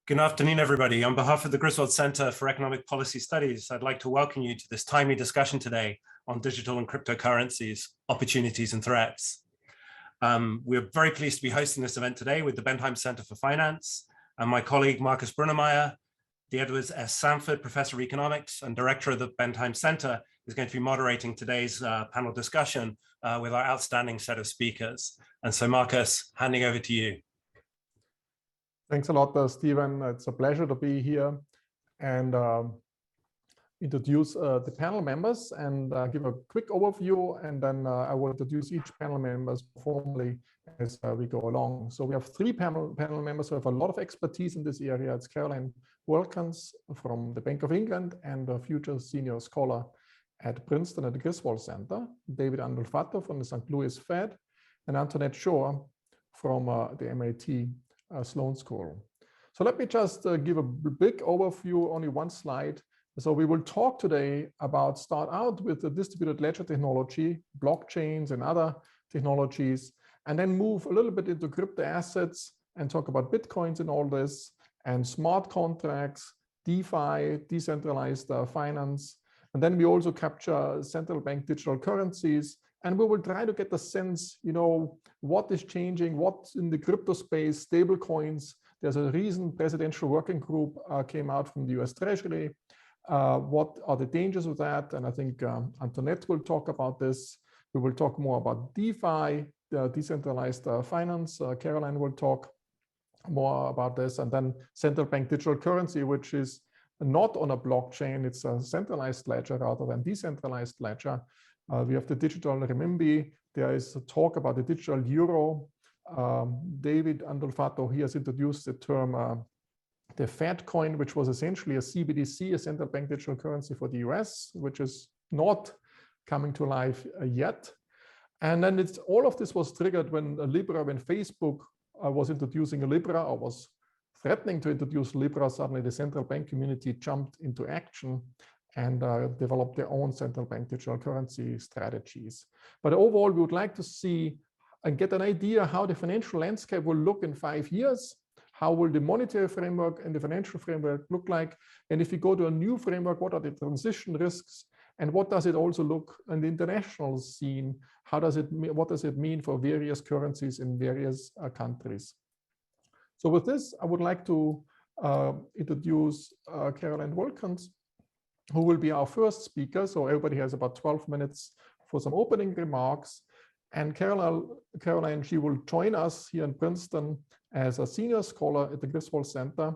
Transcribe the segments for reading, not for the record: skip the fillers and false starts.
Good afternoon, everybody. On behalf of the Griswold Center for Economic Policy Studies, I'd like to welcome you to this timely discussion today on digital and cryptocurrencies, opportunities and threats. We're very pleased to be hosting this event today with the Bentheim Center for Finance and my colleague Markus Brunnermeier, the Edwards S. Sanford Professor of Economics and Director of the Bentheim Center, is going to be moderating today's panel discussion with our outstanding set of speakers. And so Markus, handing over to you. Thanks a lot, Stephen. It's a pleasure to be here and introduce the panel members and give a quick overview, and then I will introduce each panel members formally as we go along. So we have three panel members who have a lot of expertise in this area. It's Carolyn Wilkins from the Bank of England and a future senior scholar at Princeton at the Griswold Center, David Andolfatto from the St. Louis Fed, and Antoinette Schoar from the MIT Sloan School. So let me just give a big overview, only one slide. So we will talk today about, start out with the distributed ledger technology, blockchains and other technologies, and then move a little bit into crypto assets and talk about Bitcoins and all this, and smart contracts, DeFi, decentralized finance. And then we also capture central bank digital currencies. And we will try to get the sense, what is changing, what's in the crypto space, stable coins. There's a recent presidential working group came out from the US Treasury. What are the dangers of that? And I think Antoinette will talk about this. We will talk more about DeFi, the decentralized finance. Carolyn will talk more about this. And then central bank digital currency, which is not on a blockchain. It's a centralized ledger rather than decentralized ledger. We have the digital renminbi. There is a talk about the digital euro. David Andolfatto, he has introduced the term the Fatcoin, which was essentially a CBDC, a central bank digital currency for the US, which is not coming to life yet. And then all of this was triggered when Facebook was introducing a Libra, or was threatening to introduce Libra. Suddenly the central bank community jumped into action and develop their own central bank digital currency strategies. But overall, we would like to see and get an idea how the financial landscape will look in 5 years. How will the monetary framework and the financial framework look like? And if we go to a new framework, what are the transition risks? And what does it also look in the international scene? What does it mean for various currencies in various countries? So with this, I would like to introduce Carolyn Wilkins, who will be our first speaker. So everybody has about 12 minutes for some opening remarks. And Carolyn, she will join us here in Princeton as a senior scholar at the Griswold Center.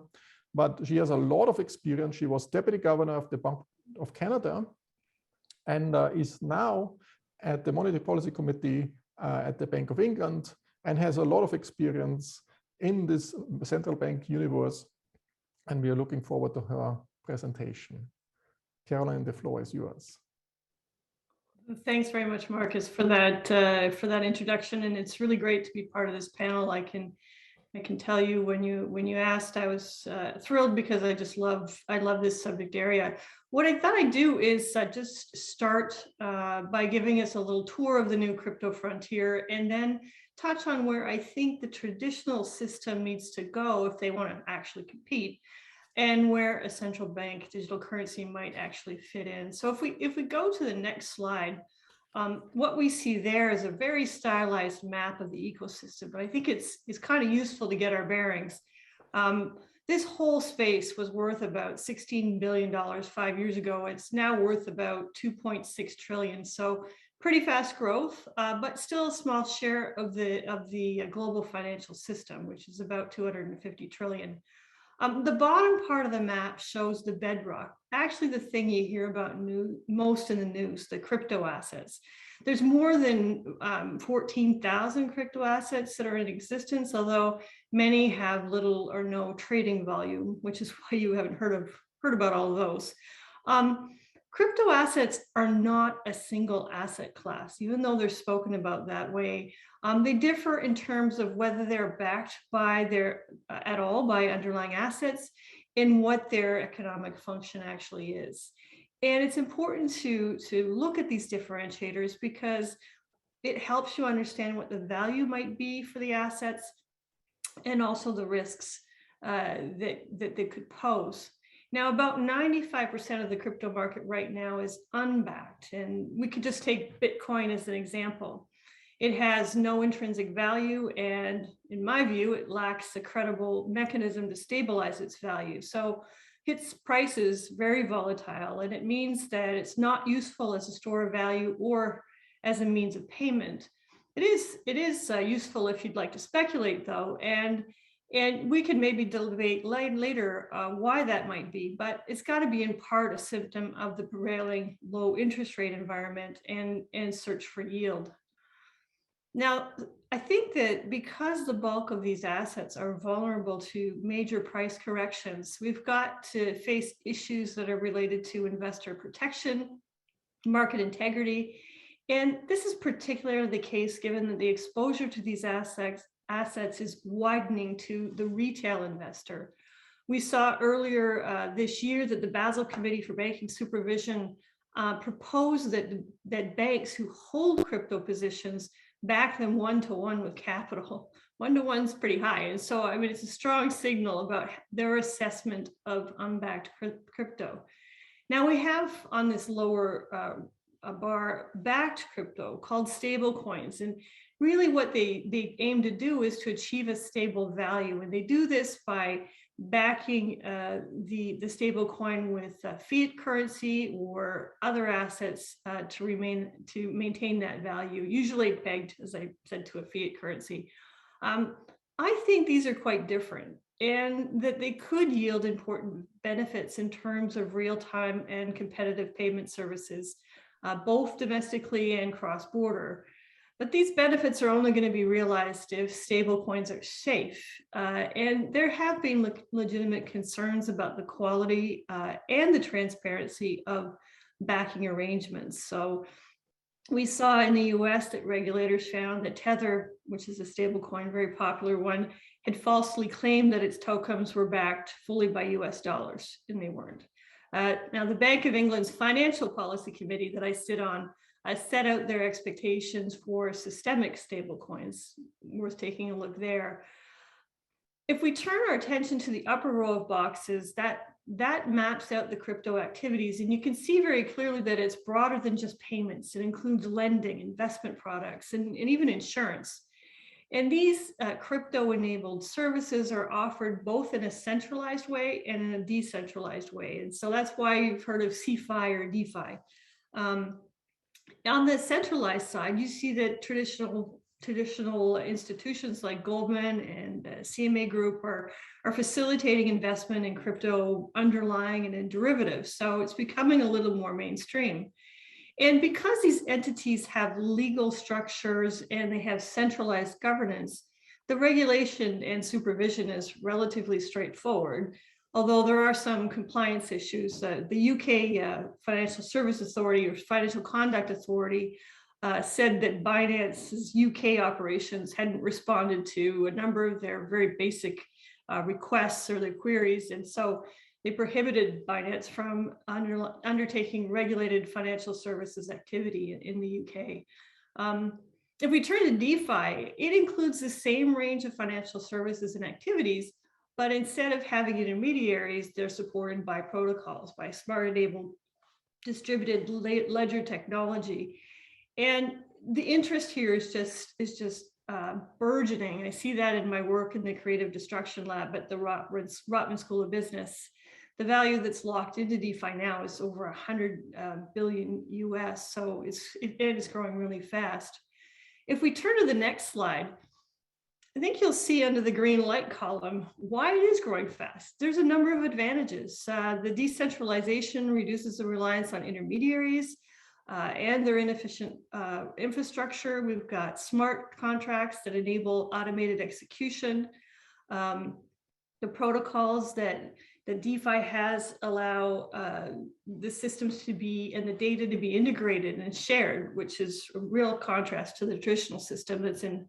But she has a lot of experience. She was deputy governor of the Bank of Canada and is now at the Monetary Policy Committee at the Bank of England, and has a lot of experience in this central bank universe. And we are looking forward to her presentation. Carolyn, the floor is yours. Thanks very much, Markus, for that introduction, and it's really great to be part of this panel. I can tell you when you asked, I was thrilled because I love this subject area. What I thought I'd do is just start by giving us a little tour of the new crypto frontier, and then touch on where I think the traditional system needs to go if they want to actually compete, and where a central bank digital currency might actually fit in. So if we go to the next slide, what we see there is a very stylized map of the ecosystem, but I think it's kind of useful to get our bearings. This whole space was worth about $16 billion 5 years ago. It's now worth about 2.6 trillion. So pretty fast growth, but still a small share of the global financial system, which is about 250 trillion. The bottom part of the map shows the bedrock, actually the thing you hear about most in the news, the crypto assets. There's more than 14,000 crypto assets that are in existence, although many have little or no trading volume, which is why you haven't heard about all of those. Crypto assets are not a single asset class, even though they're spoken about that way. They differ in terms of whether they're backed by at all by underlying assets and what their economic function actually is. And it's important to look at these differentiators because it helps you understand what the value might be for the assets and also the risks that they could pose. Now, about 95% of the crypto market right now is unbacked, and we could just take Bitcoin as an example. It has no intrinsic value, and in my view, it lacks a credible mechanism to stabilize its value. So its price is very volatile, and it means that it's not useful as a store of value or as a means of payment. It is useful if you'd like to speculate, though, and we can maybe debate later why that might be, but it's got to be in part a symptom of the prevailing low interest rate environment and search for yield. Now, I think that because the bulk of these assets are vulnerable to major price corrections, we've got to face issues that are related to investor protection, market integrity, and this is particularly the case given that the exposure to these assets is widening to the retail investor. We saw earlier this year that the Basel Committee for Banking Supervision proposed that banks who hold crypto positions back them 1-to-1 with capital. 1-to-1 is pretty high. And so, I mean, it's a strong signal about their assessment of unbacked crypto. Now we have on this lower bar backed crypto called stable coins. And really what they aim to do is to achieve a stable value. And they do this by backing the stable coin with fiat currency or other assets to maintain that value, usually pegged, as I said, to a fiat currency. I think these are quite different, and that they could yield important benefits in terms of real-time and competitive payment services, both domestically and cross-border. But these benefits are only going to be realized if stable coins are safe. And there have been legitimate concerns about the quality and the transparency of backing arrangements. So we saw in the US that regulators found that Tether, which is a stable coin, very popular one, had falsely claimed that its tokens were backed fully by US dollars, and they weren't. Now, the Bank of England's Financial Policy Committee that I sit on set out their expectations for systemic stablecoins. Worth taking a look there. If we turn our attention to the upper row of boxes, that maps out the crypto activities, and you can see very clearly that it's broader than just payments. It includes lending, investment products, and even insurance. And these crypto-enabled services are offered both in a centralized way and in a decentralized way. And so that's why you've heard of CeFi or DeFi. On the centralized side, you see that traditional institutions like Goldman and CMA Group are facilitating investment in crypto underlying and in derivatives. So it's becoming a little more mainstream. And because these entities have legal structures and they have centralized governance, the regulation and supervision is relatively straightforward. Although there are some compliance issues. The UK Financial Service Authority or Financial Conduct Authority said that Binance's UK operations hadn't responded to a number of their very basic requests or their queries. And so they prohibited Binance from undertaking regulated financial services activity in the UK. If we turn to DeFi, it includes the same range of financial services and activities, but instead of having intermediaries, they're supported by protocols, by smart-enabled distributed ledger technology. And the interest here is just burgeoning. I see that in my work in the Creative Destruction Lab at the Rotman School of Business. The value that's locked into DeFi now is over 100 billion US, so it is growing really fast. If we turn to the next slide, I think you'll see under the green light column why it is growing fast. There's a number of advantages. The decentralization reduces the reliance on intermediaries and their inefficient infrastructure. We've got smart contracts that enable automated execution. The protocols that DeFi has allow the systems to be and the data to be integrated and shared, which is a real contrast to the traditional system that's in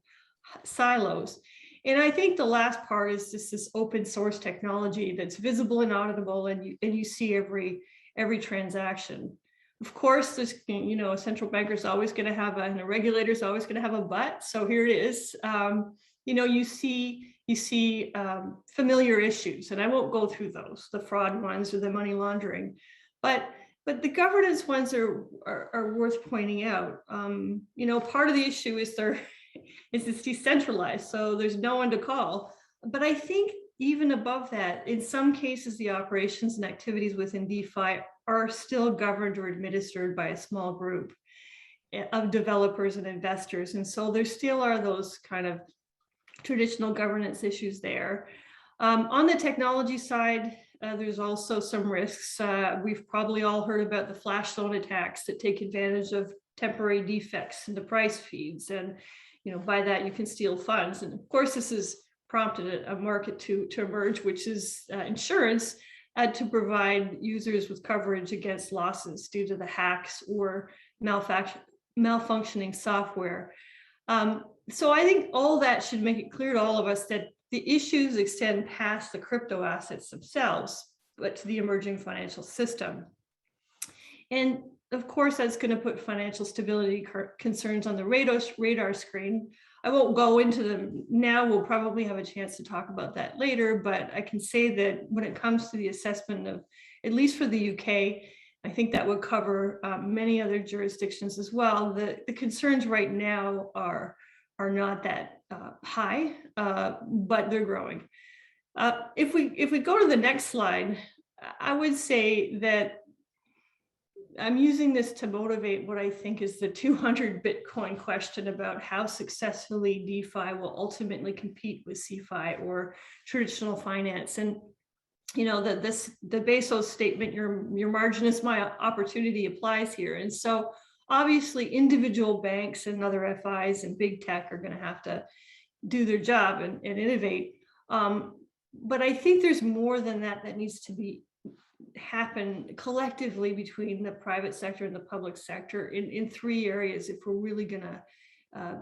silos. And I think the last part is just this open source technology that's visible and auditable, and you see every transaction. Of course, there's, a central banker is always going to have and a regulator is always going to have a but. So here it is. you see familiar issues, and I won't go through those, the fraud ones or the money laundering, but the governance ones are worth pointing out. Part of the issue is it's decentralized, so there's no one to call. But I think even above that, in some cases, the operations and activities within DeFi are still governed or administered by a small group of developers and investors. And so there still are those kind of traditional governance issues there. On the technology side, there's also some risks. We've probably all heard about the flash loan attacks that take advantage of temporary defects in the price feeds. And by that you can steal funds. And of course, this has prompted a market to emerge, which is insurance to provide users with coverage against losses due to the hacks or malfunctioning software. So I think all that should make it clear to all of us that the issues extend past the crypto assets themselves, but to the emerging financial system. And of course, that's going to put financial stability concerns on the radar screen. I won't go into them now. We'll probably have a chance to talk about that later, but I can say that when it comes to the assessment of, at least for the UK, I think that would cover many other jurisdictions as well. The concerns right now are not that high, but they're growing. If we go to the next slide, I would say that I'm using this to motivate what I think is the 200 Bitcoin question about how successfully DeFi will ultimately compete with CeFi or traditional finance. And the Bezos statement, your margin is my opportunity, applies here. And so obviously individual banks and other FIs and big tech are going to have to do their job and innovate. But I think there's more than that needs to happen collectively between the private sector and the public sector in three areas if we're really going to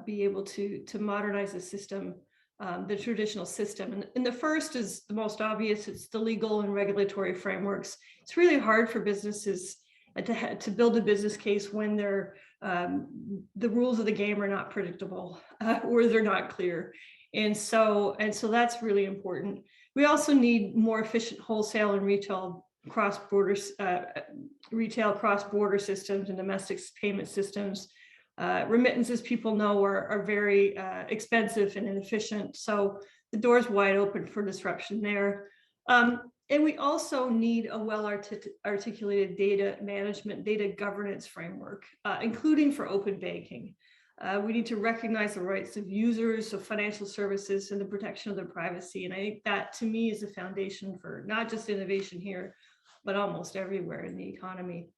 be able to modernize the system, the traditional system. And the first is the most obvious. It's the legal and regulatory frameworks. It's really hard for businesses to build a business case when the rules of the game are not predictable or they're not clear. And so that's really important. We also need more efficient wholesale and retail cross-border systems and domestic payment systems. Remittances, people know, are very expensive and inefficient. So the door's wide open for disruption there. And we also need a well-articulated data management, data governance framework, including for open banking. We need to recognize the rights of users of financial services and the protection of their privacy. And I think that, to me, is a foundation for not just innovation here, but almost everywhere in the economy.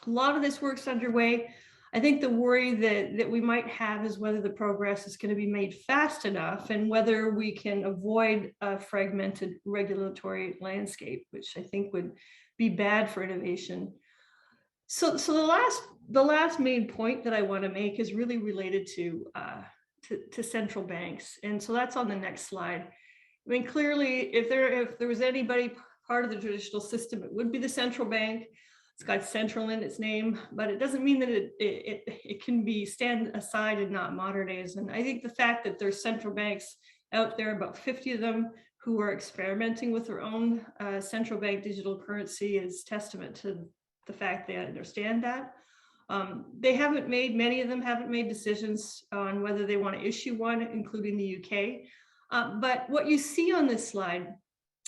A lot of this work's underway. I think the worry that we might have is whether the progress is going to be made fast enough and whether we can avoid a fragmented regulatory landscape, which I think would be bad for innovation. So the last main point that I want to make is really related to central banks. And so that's on the next slide. I mean, clearly, if there was anybody part of the traditional system, it would be the central bank. It's got central in its name, but it doesn't mean that it can be stand aside and not modernize. And I think the fact that there's central banks out there, about 50 of them, who are experimenting with their own central bank digital currency is testament to the fact they understand that. Many of them haven't made decisions on whether they want to issue one, including the UK. But what you see on this slide,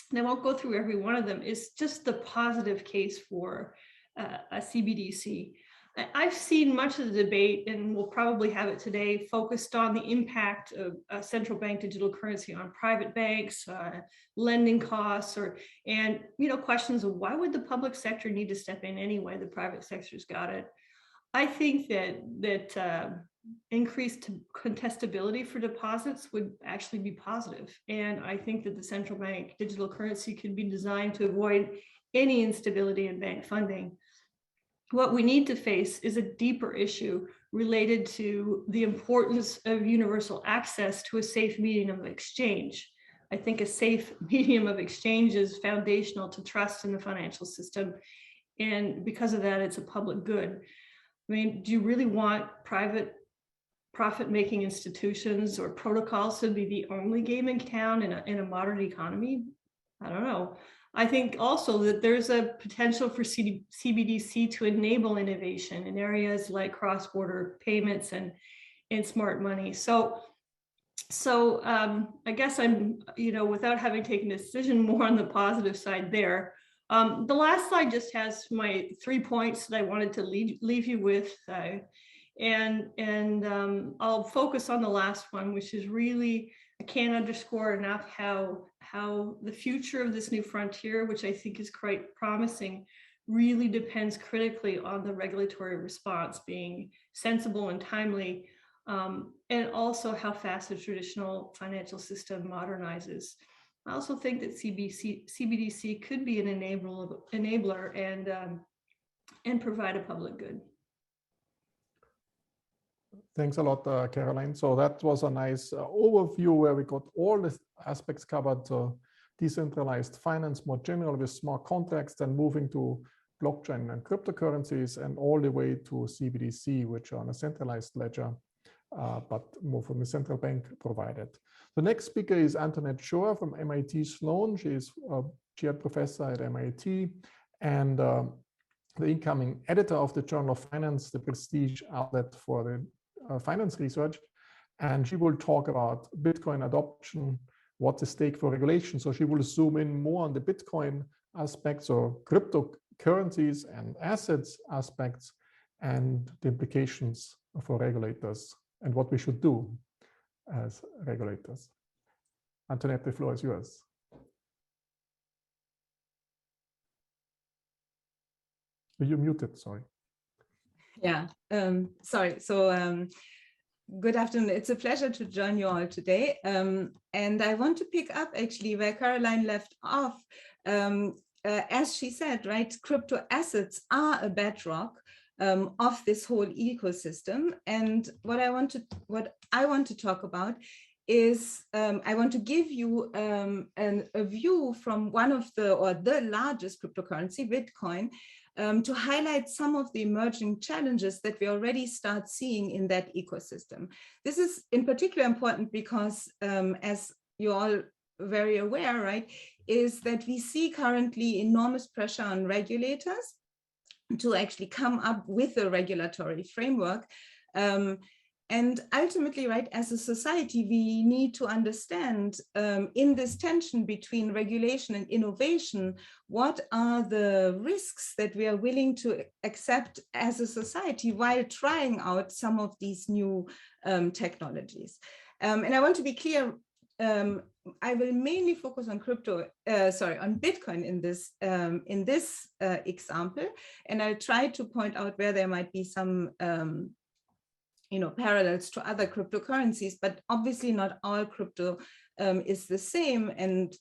and I won't go through every one of them, is just the positive case for a CBDC. I've seen much of the debate, and we'll probably have it today, focused on the impact of central bank digital currency on private banks, lending costs, and questions of why would the public sector need to step in anyway? The private sector's got it. I think that increased contestability for deposits would actually be positive. And I think that the central bank digital currency could be designed to avoid any instability in bank funding. What we need to face is a deeper issue related to the importance of universal access to a safe medium of exchange. I think a safe medium of exchange is foundational to trust in the financial system. And because of that, it's a public good. I mean, do you really want private profit-making institutions or protocols should be the only game in town in a modern economy? I don't know. I think also that there's a potential for CBDC to enable innovation in areas like cross-border payments and smart money. So I guess I'm, without having taken a decision, more on the positive side there. The last slide just has my 3 points that I wanted to leave you with. And I'll focus on the last one, which is really, I can't underscore enough how the future of this new frontier, which I think is quite promising, really depends critically on the regulatory response being sensible and timely, and also how fast the traditional financial system modernizes. I also think that CBDC could be an enabler and provide a public good. Thanks a lot, Caroline. So that was a nice overview where we got all the aspects covered, decentralized finance more general with smart contracts, and moving to blockchain and cryptocurrencies, and all the way to CBDC, which are on a centralized ledger, but more from the central bank provided. The next speaker is Antoinette Schoar from MIT Sloan. She is a chair professor at MIT and the incoming editor of the Journal of Finance, the prestige outlet for the finance research. And she will talk about Bitcoin adoption, what's at stake for regulation. So she will zoom in more on the Bitcoin aspects or cryptocurrencies and assets aspects and the implications for regulators and what we should do as regulators. Antoinette, the floor is yours. You're muted, sorry. Yeah, sorry. So good afternoon. It's a pleasure to join you all today. And I want to pick up actually where Caroline left off. As she said, right, crypto assets are a bedrock of this whole ecosystem. And what I want to talk about is I want to give you a view from one of the largest cryptocurrency, Bitcoin, to highlight some of the emerging challenges that we already start seeing in that ecosystem. This is in particular important because, as you're all very aware, right, is that we see currently enormous pressure on regulators to actually come up with a regulatory framework. And ultimately, right, as a society, we need to understand in this tension between regulation and innovation, what are the risks that we are willing to accept as a society while trying out some of these new technologies. And I want to be clear, I will mainly focus on on Bitcoin in this example, and I'll try to point out where there might be some parallels to other cryptocurrencies, but obviously not all crypto is the same. And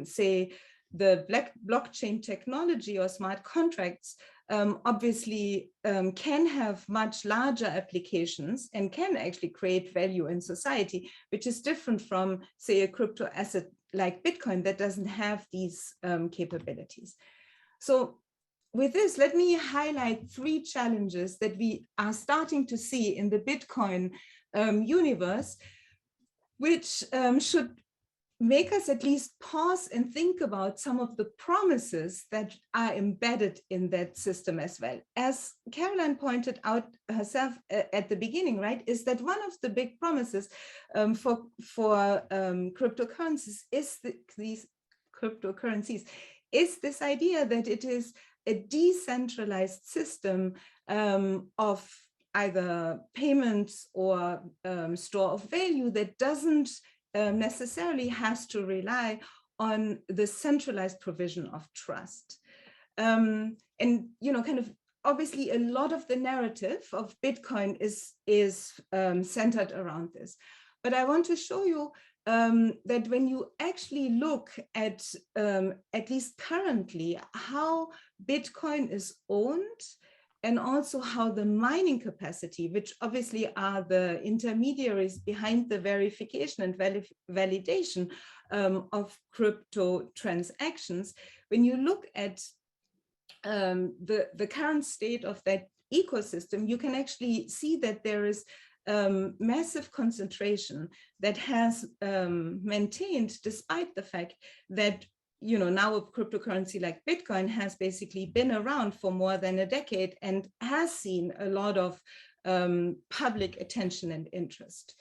say the blockchain technology or smart contracts obviously can have much larger applications and can actually create value in society, which is different from, say, a crypto asset like Bitcoin that doesn't have these capabilities. So with this, let me highlight 3 challenges that we are starting to see in the Bitcoin universe, which should make us at least pause and think about some of the promises that are embedded in that system as well. As Caroline pointed out herself at the beginning, right, is that one of the big promises for cryptocurrencies is is this idea that it is a decentralized system of either payments or store of value that doesn't necessarily has to rely on the centralized provision of trust. And, kind of obviously a lot of the narrative of Bitcoin is centered around this. But I want to show you that when you actually look at least currently, how Bitcoin is owned and also how the mining capacity, which obviously are the intermediaries behind the verification and validation of crypto transactions, when you look at the current state of that ecosystem, you can actually see that there is massive concentration that has maintained despite the fact that now a cryptocurrency like Bitcoin has basically been around for more than a decade and has seen a lot of public attention and interest.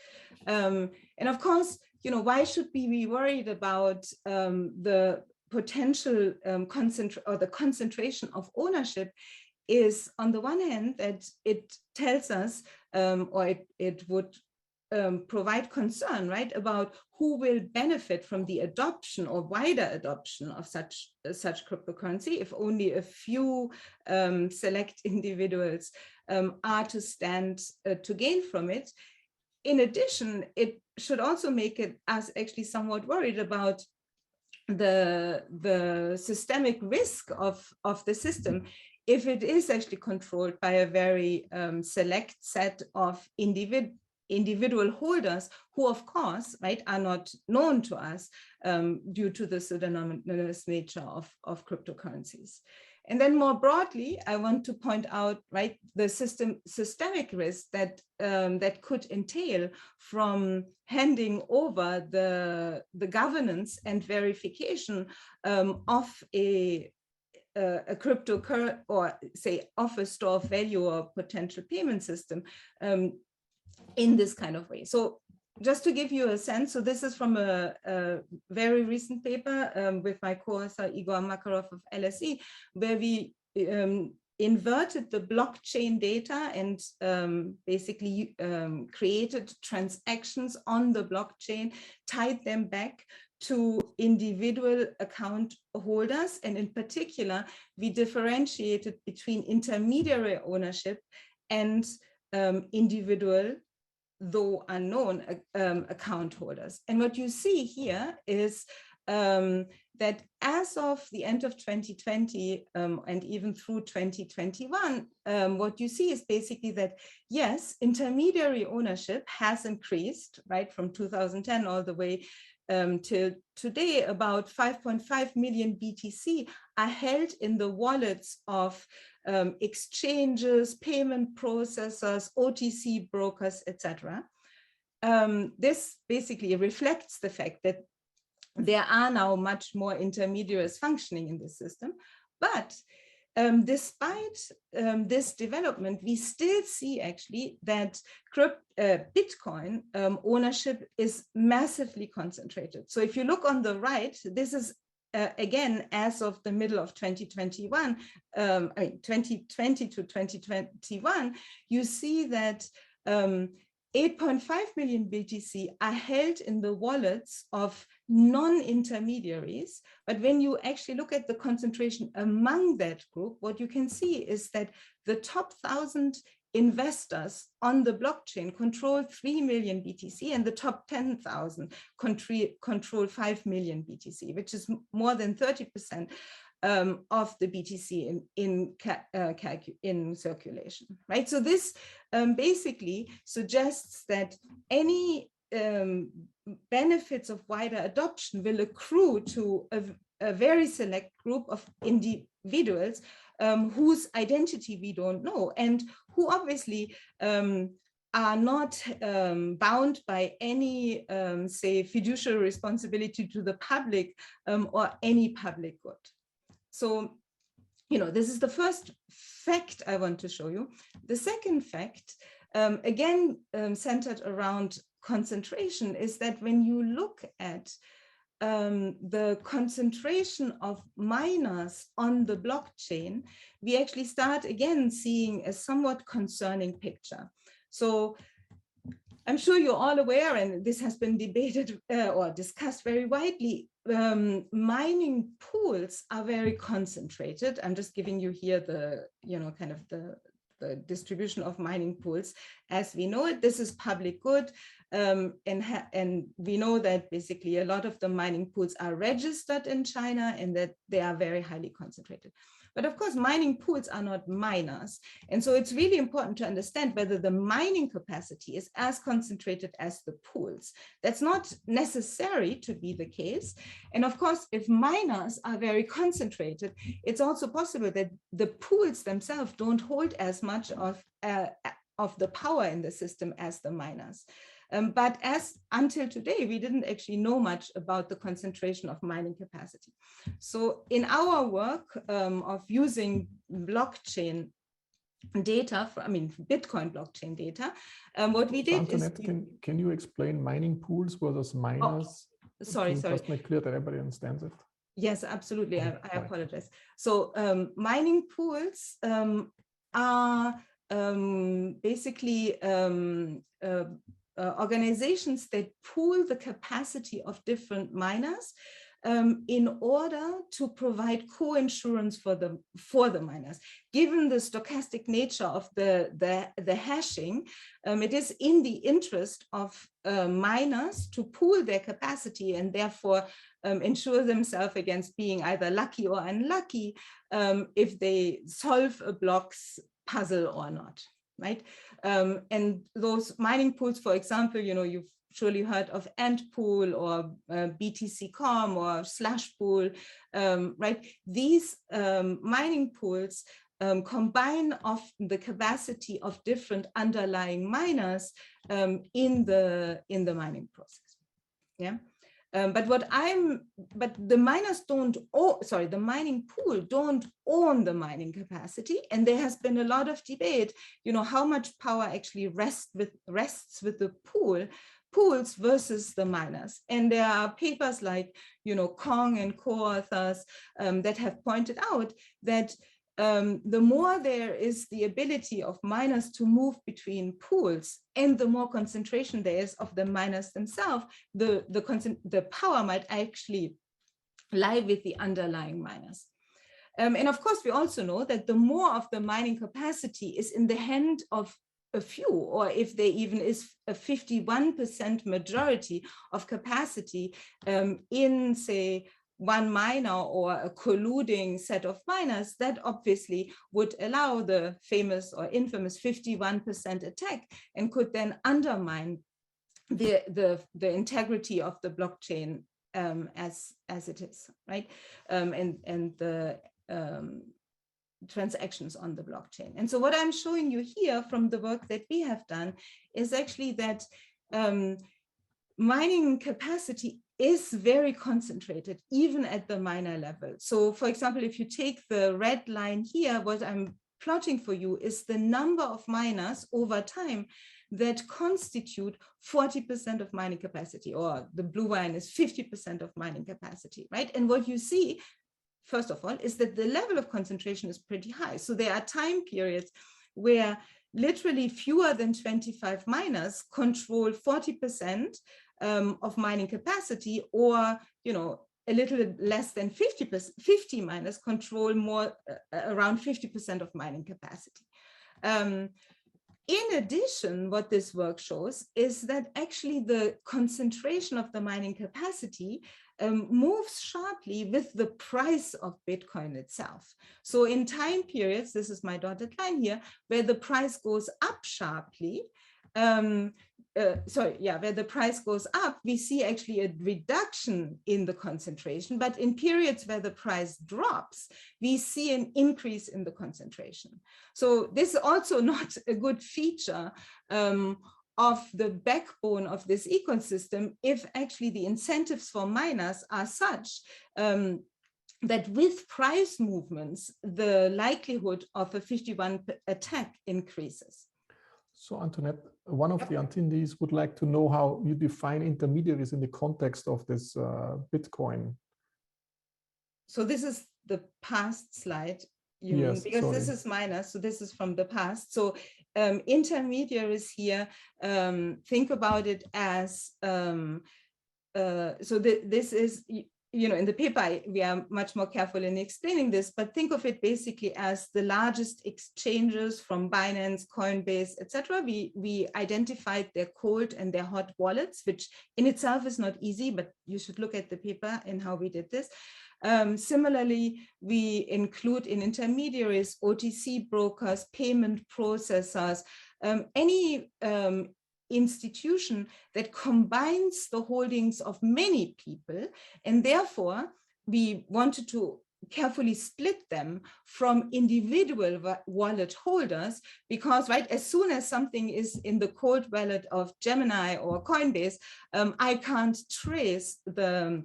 And of course, why should we be worried about the potential the concentration of ownership is, on the one hand, that it tells us or it would provide concern, right, about who will benefit from the adoption or wider adoption of such cryptocurrency if only a few select individuals are to stand to gain from it. In addition, it should also make us actually somewhat worried about the systemic risk of the system if it is actually controlled by a very select set of individual holders who, of course, right, are not known to us due to the pseudonymous nature of cryptocurrencies. And then more broadly, I want to point out, right, the systemic risk that that could entail from handing over the governance and verification of a cryptocurrency, or say of a store of value or potential payment system in this kind of way. So just to give you a sense, so this is from a very recent paper with my co-author Igor Makarov of LSE, where we inverted the blockchain data and basically created transactions on the blockchain, tied them back to individual account holders. And in particular, we differentiated between intermediary ownership and individual, though unknown, account holders. And what you see here is that as of the end of 2020 and even through 2021, what you see is basically that, yes, intermediary ownership has increased, right, from 2010 all the way till today. About 5.5 million BTC are held in the wallets of exchanges, payment processors, OTC brokers, etc. This basically reflects the fact that there are now much more intermediaries functioning in the system. But despite this development, we still see actually that Bitcoin ownership is massively concentrated. So if you look on the right, this is again, as of the middle of 2021, 2020 to 2021, you see that 8.5 million BTC are held in the wallets of non-intermediaries. But when you actually look at the concentration among that group, what you can see is that the top 1,000 investors on the blockchain control 3 million BTC, and the top 10,000 control 5 million BTC, which is more than 30% of the BTC in circulation, right? So this basically suggests that any benefits of wider adoption will accrue to a very select group of individuals whose identity we don't know, and who obviously are not bound by any, say, fiduciary responsibility to the public or any public good. So, this is the first fact I want to show you. The second fact, again, centered around concentration, is that when you look at the concentration of miners on the blockchain, we actually start again seeing a somewhat concerning picture. So I'm sure you're all aware, and this has been debated or discussed very widely, mining pools are very concentrated. I'm just giving you here the, kind of the distribution of mining pools as we know it. This is public good. And we know that basically a lot of the mining pools are registered in China and that they are very highly concentrated. But of course, mining pools are not miners. And so it's really important to understand whether the mining capacity is as concentrated as the pools. That's not necessary to be the case. And of course, if miners are very concentrated, it's also possible that the pools themselves don't hold as much of of the power in the system as the miners. But as until today, we didn't actually know much about the concentration of mining capacity. So in our work of using blockchain data, Bitcoin blockchain data, what we did Antoinette, is... can you explain mining pools versus miners? Sorry. Just make clear that everybody understands it. Yes, absolutely. I apologize. So mining pools are basically organizations that pool the capacity of different miners in order to provide co-insurance for the miners. Given the stochastic nature of the hashing, it is in the interest of miners to pool their capacity and therefore ensure themselves against being either lucky or unlucky if they solve a block's puzzle or not, right? And those mining pools, for example, you've surely heard of Antpool or BTC.com or Slashpool, right? These mining pools combine of the capacity of different underlying miners in the mining process. Yeah. But the miners don't, the mining pool don't own the mining capacity. And there has been a lot of debate, how much power actually rests with the pools versus the miners. And there are papers like, Kong and co-authors that have pointed out that the more there is the ability of miners to move between pools and the more concentration there is of the miners themselves, the power might actually lie with the underlying miners. And of course, we also know that the more of the mining capacity is in the hand of a few, or if there even is a 51% majority of capacity in, say, one miner or a colluding set of miners, that obviously would allow the famous or infamous 51% attack and could then undermine the integrity of the blockchain as it is, right? And the transactions on the blockchain. And so what I'm showing you here from the work that we have done is actually that mining capacity is very concentrated, even at the miner level. So for example, if you take the red line here, what I'm plotting for you is the number of miners over time that constitute 40% of mining capacity, or the blue line is 50% of mining capacity, right? And what you see, first of all, is that the level of concentration is pretty high. So there are time periods where literally fewer than 25 miners control 40% of mining capacity, or a little less than 50 miners control more around 50% of mining capacity. In addition, what this work shows is that actually the concentration of the mining capacity moves sharply with the price of Bitcoin itself. So in time periods, this is my dotted line here, where the price goes up sharply, where the price goes up, we see actually a reduction in the concentration, but in periods where the price drops, we see an increase in the concentration. So this is also not a good feature of the backbone of this ecosystem if actually the incentives for miners are such that with price movements, the likelihood of a 51 attack increases. So Antoinette, one of the attendees would like to know how you define intermediaries in the context of this Bitcoin. So this is the past slide, yes, because sorry. This is minus, so this is from the past. So intermediaries here, think about it as, this is, in the paper, we are much more careful in explaining this, but think of it basically as the largest exchanges from Binance, Coinbase, etc. We identified their cold and their hot wallets, which in itself is not easy, but you should look at the paper and how we did this. Similarly, we include in intermediaries, OTC brokers, payment processors, any institution that combines the holdings of many people, and therefore we wanted to carefully split them from individual wallet holders, because as soon as something is in the cold wallet of Gemini or Coinbase, I can't trace the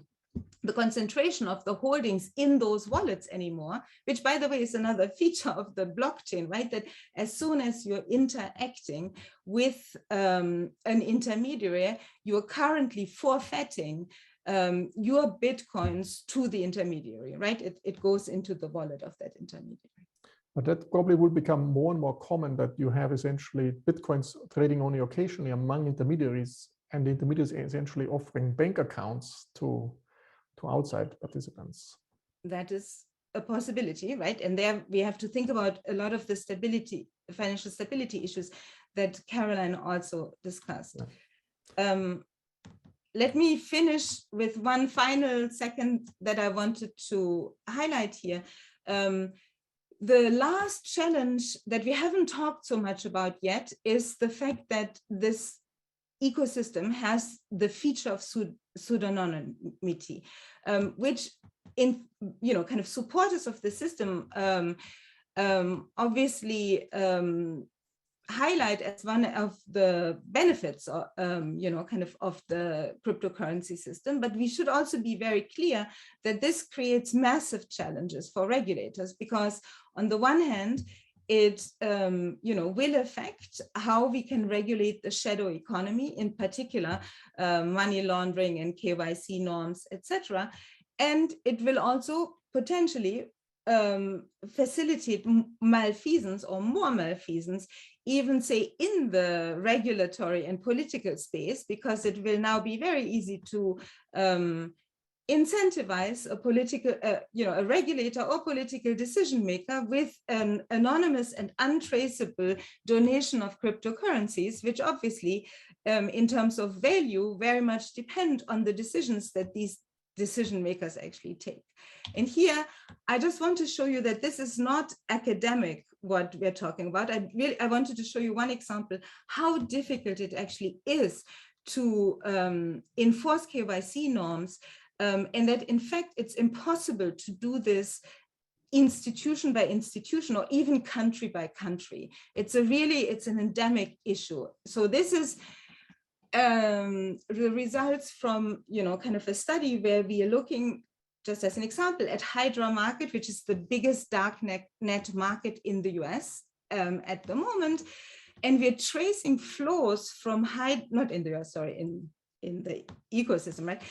concentration of the holdings in those wallets anymore, which, by the way, is another feature of the blockchain, that as soon as you're interacting with an intermediary, you're currently forfeiting your Bitcoins to the intermediary, It goes into the wallet of that intermediary. But that probably will become more and more common, that you have essentially Bitcoins trading only occasionally among intermediaries, and the intermediaries essentially offering bank accounts to outside participants. That is a possibility, And there we have to think about a lot of the financial stability issues that Caroline also discussed. Yeah. Let me finish with one final second that I wanted to highlight here. The last challenge that we haven't talked so much about yet is the fact that this ecosystem has the feature of pseudonymity, which in kind of supporters of the system obviously highlight as one of the benefits of the cryptocurrency system. But we should also be very clear that this creates massive challenges for regulators, because on the one hand, it will affect how we can regulate the shadow economy, in particular money laundering and KYC norms, etc. And it will also potentially facilitate malfeasance or more malfeasance, even say in the regulatory and political space, because it will now be very easy to incentivize a political, a regulator or political decision maker with an anonymous and untraceable donation of cryptocurrencies, which obviously, in terms of value, very much depend on the decisions that these decision makers actually take. And here, I just want to show you that this is not academic, what we're talking about. I wanted to show you one example, how difficult it actually is to enforce KYC norms, and that in fact, it's impossible to do this institution by institution or even country by country. It's an endemic issue. So this is the results from, kind of a study where we are looking, just as an example, at Hydra market, which is the biggest dark net market in the US at the moment. And we're tracing flows from not in the US, sorry, in the ecosystem, right?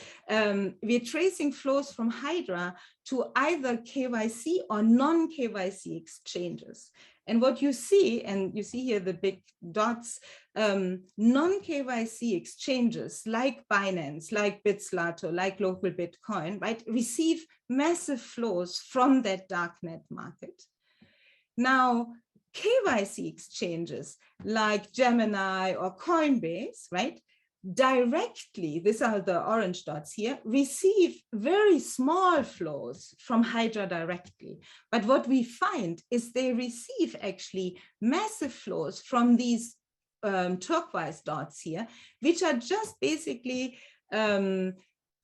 We're tracing flows from Hydra to either KYC or non-KYC exchanges. And what you see, and you see here the big dots, non-KYC exchanges like Binance, like Bitslato, like Local Bitcoin, right, receive massive flows from that darknet market. Now, KYC exchanges like Gemini or Coinbase, right, directly, these are the orange dots here, receive very small flows from Hydra directly. But what we find is they receive actually massive flows from these turquoise dots here, which are just basically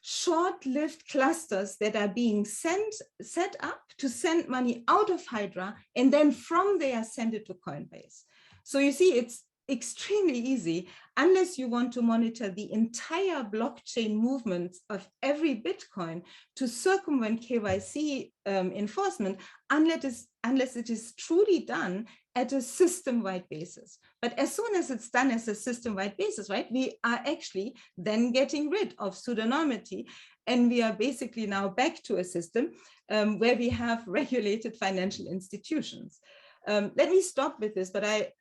short-lived clusters that are being set up to send money out of Hydra, and then from there send it to Coinbase. So you see, it's extremely easy, unless you want to monitor the entire blockchain movements of every Bitcoin, to circumvent KYC enforcement, unless it is truly done at a system-wide basis. But as soon as it's done as a system-wide basis, right, we are actually then getting rid of pseudonymity, and we are basically now back to a system where we have regulated financial institutions. Let me stop with this, but I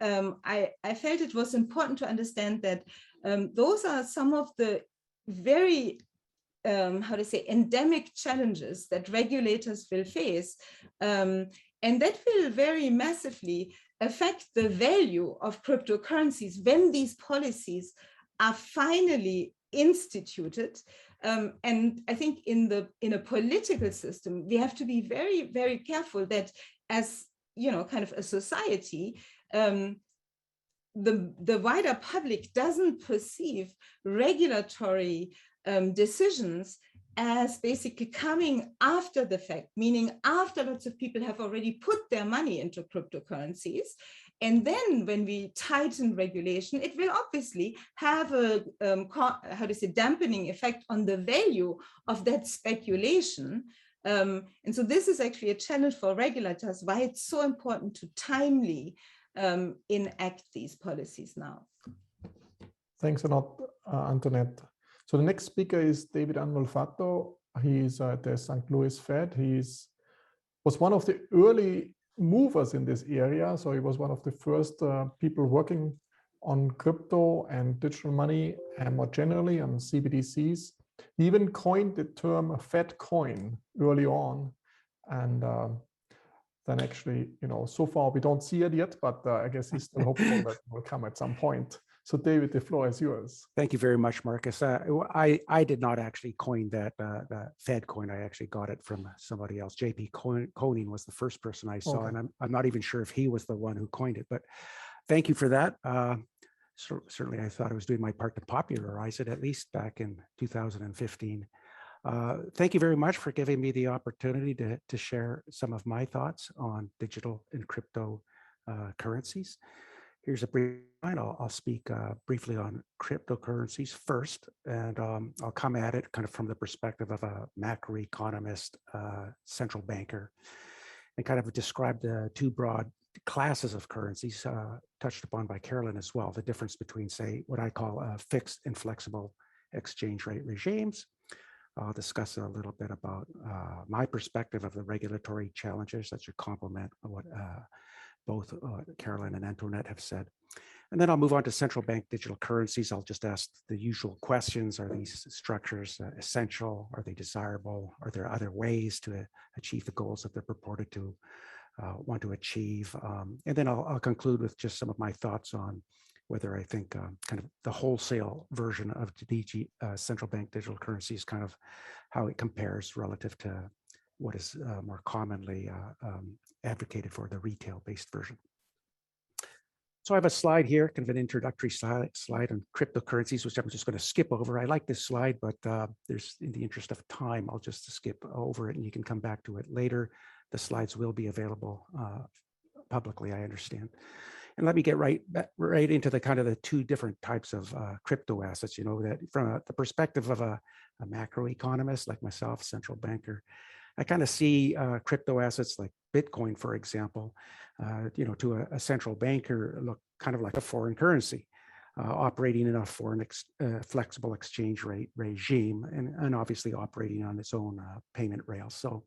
felt it was important to understand that those are some of the very, endemic challenges that regulators will face, and that will very massively affect the value of cryptocurrencies when these policies are finally instituted. And I think in a political system, we have to be very, very careful that as kind of a society, the wider public doesn't perceive regulatory decisions as basically coming after the fact, meaning after lots of people have already put their money into cryptocurrencies. And then when we tighten regulation, it will obviously have a, dampening effect on the value of that speculation. And so this is actually a challenge for regulators, why it's so important to timely enact these policies now. Thanks a lot, Antoinette. So the next speaker is David Andolfatto. He's at the St. Louis Fed. Was one of the early movers in this area. So he was one of the first people working on crypto and digital money and more generally on CBDCs. He even coined the term Fatcoin early on. And then actually, so far we don't see it yet, but I guess he's still hopeful that it will come at some point. So David, the floor is yours. Thank you very much, Markus. I did not actually coin that Fatcoin. I actually got it from somebody else. JP Koning was the first person I saw, and I'm not even sure if he was the one who coined it, but thank you for that. Certainly, I thought I was doing my part to popularize it, at least back in 2015. Thank you very much for giving me the opportunity to share some of my thoughts on digital and crypto currencies. Here's a brief line. I'll speak briefly on cryptocurrencies first, and I'll come at it kind of from the perspective of a macroeconomist, central banker, and kind of describe the two broad classes of currencies touched upon by Carolyn as well. The difference between, say, what I call fixed and flexible exchange rate regimes. I'll discuss a little bit about my perspective of the regulatory challenges that should complement what both Carolyn and Antoinette have said. And then I'll move on to central bank digital currencies. I'll just ask the usual questions. Are these structures essential? Are they desirable? Are there other ways to achieve the goals that they're purported to want to achieve? And then I'll conclude with just some of my thoughts on whether I think kind of the wholesale version of DG, central bank digital currencies, kind of how it compares relative to what is more commonly advocated for, the retail-based version. So I have a slide here, kind of an introductory slide on cryptocurrencies, which I'm just going to skip over. I like this slide, but there's, in the interest of time, I'll just skip over it and you can come back to it later. The slides will be available publicly, I understand. And let me get right into the kind of the two different types of crypto assets, that from the perspective of a macroeconomist like myself, central banker, I kind of see crypto assets like Bitcoin, for example, to a central banker look kind of like a foreign currency operating in a foreign flexible exchange rate regime and obviously operating on its own payment rails. So,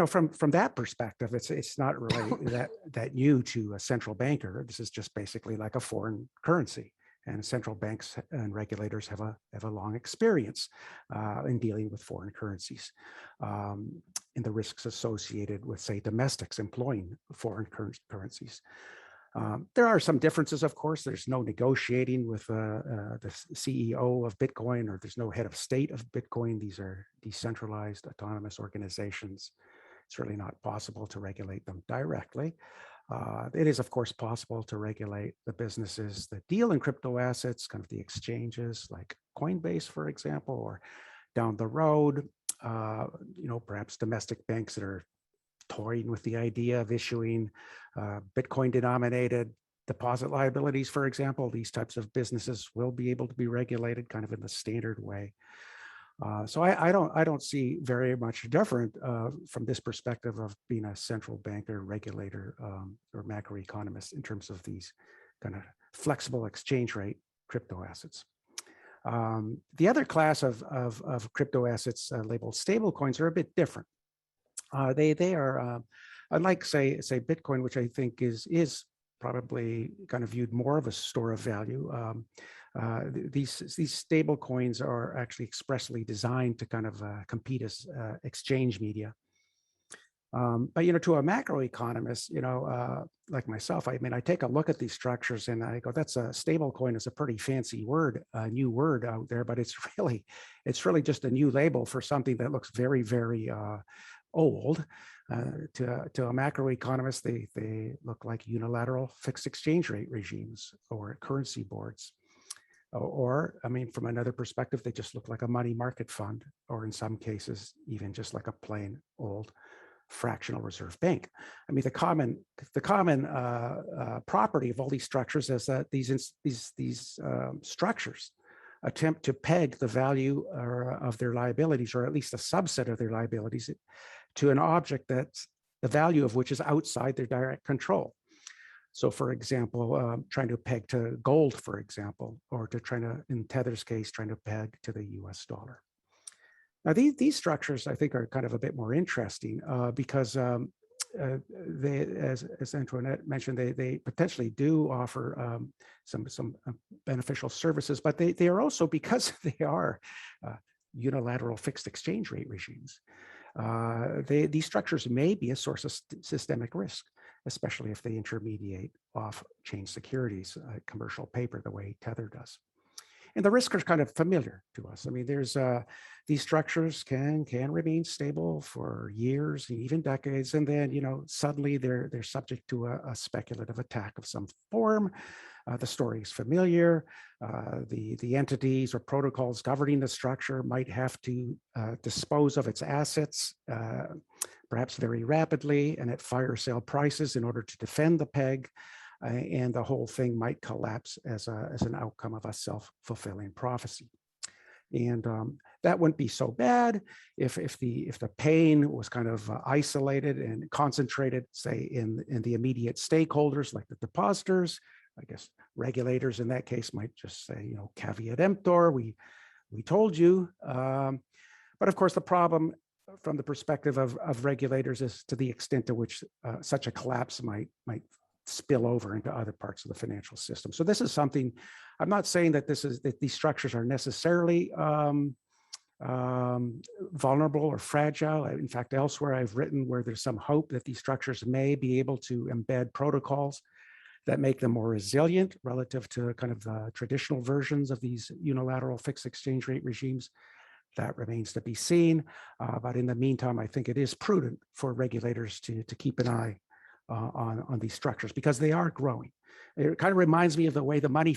from that perspective, it's not really that new to a central banker. This is just basically like a foreign currency. And central banks and regulators have a long experience in dealing with foreign currencies and the risks associated with, say, domestics employing foreign currencies. There are some differences, of course. There's no negotiating with the CEO of Bitcoin, or there's no head of state of Bitcoin. These are decentralized, autonomous organizations. It's really not possible to regulate them directly. It is, of course, possible to regulate the businesses that deal in crypto assets, kind of the exchanges like Coinbase, for example, or down the road, perhaps domestic banks that are toying with the idea of issuing Bitcoin-denominated deposit liabilities, for example. These types of businesses will be able to be regulated kind of in the standard way. So I don't see very much different from this perspective of being a central banker, regulator, or macroeconomist in terms of these kind of flexible exchange rate crypto assets. The other class of crypto assets labeled stable coins are a bit different. They are unlike say Bitcoin, which I think is probably kind of viewed more of a store of value. These stable coins are actually expressly designed to kind of compete as exchange media. But to a macroeconomist, like myself, I take a look at these structures and I go, that's a stable coin is a pretty fancy word, a new word out there, but it's really just a new label for something that looks very, very old. To a macroeconomist, they look like unilateral fixed exchange rate regimes or currency boards. Or, I mean, from another perspective, they just look like a money market fund, or in some cases, even just like a plain old fractional reserve bank. I mean, the common property of all these structures is that these structures attempt to peg the value of their liabilities, or at least a subset of their liabilities, to an object that's the value of which is outside their direct control. So, for example, trying to peg to gold, for example, or in Tether's case, trying to peg to the US dollar. Now, these structures, I think, are kind of a bit more interesting because they, as Antoinette mentioned, they potentially do offer some beneficial services, but they are also, because they are unilateral fixed exchange rate regimes, these structures may be a source of systemic risk, especially if they intermediate off-chain securities, commercial paper, the way Tether does. And the risks are kind of familiar to us. I mean, there's these structures can remain stable for years, even decades, and then suddenly they're subject to a speculative attack of some form. The story is familiar. The entities or protocols governing the structure might have to dispose of its assets, perhaps very rapidly, and at fire sale prices in order to defend the peg. And the whole thing might collapse as an outcome of a self-fulfilling prophecy. And that wouldn't be so bad if the pain was kind of isolated and concentrated, say, in the immediate stakeholders like the depositors. I guess regulators in that case might just say, caveat emptor, we told you. But of course, the problem from the perspective of regulators is to the extent to which such a collapse might spill over into other parts of the financial system. So this is something, I'm not saying that these structures are necessarily vulnerable or fragile. In fact, elsewhere I've written where there's some hope that these structures may be able to embed protocols that make them more resilient relative to kind of the traditional versions of these unilateral fixed exchange rate regimes. That remains to be seen. But in the meantime, I think it is prudent for regulators to keep an eye on these structures because they are growing. It kind of reminds me of the way the money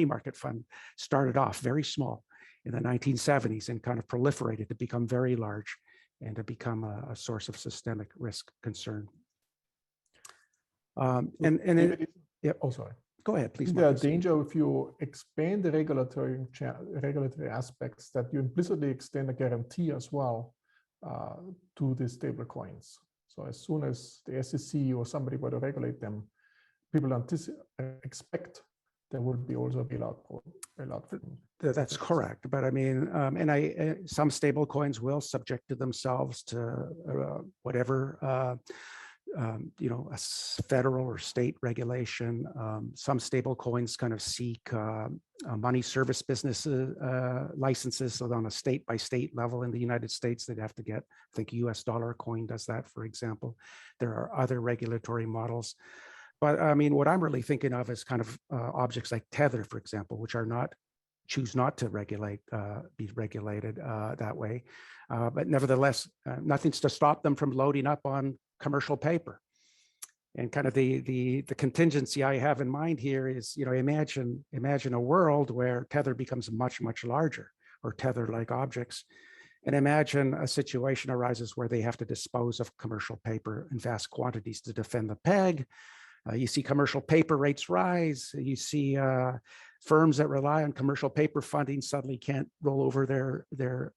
market fund started off very small in the 1970s and kind of proliferated to become very large and to become a source of systemic risk concern. Oh, sorry. Go ahead, please. Is there a danger if you expand the regulatory aspects that you implicitly extend a guarantee as well to the stable coins? So as soon as the SEC or somebody were to regulate them, people expect there would be also a bailout. That's correct. But I mean, some stable coins will subject themselves to whatever, a federal or state regulation. Some stable coins kind of seek money service businesses licenses. So on a state by state level in the United States, they'd have to get, I think US dollar coin does that, for example. There are other regulatory models. But I mean, what I'm really thinking of is kind of objects like Tether, for example, which choose not to be regulated that way. But nevertheless, nothing's to stop them from loading up on commercial paper. And kind of the contingency I have in mind here is, imagine a world where Tether becomes much, much larger, or Tether-like objects. And imagine a situation arises where they have to dispose of commercial paper in vast quantities to defend the peg. You see commercial paper rates rise. You see firms that rely on commercial paper funding suddenly can't roll over their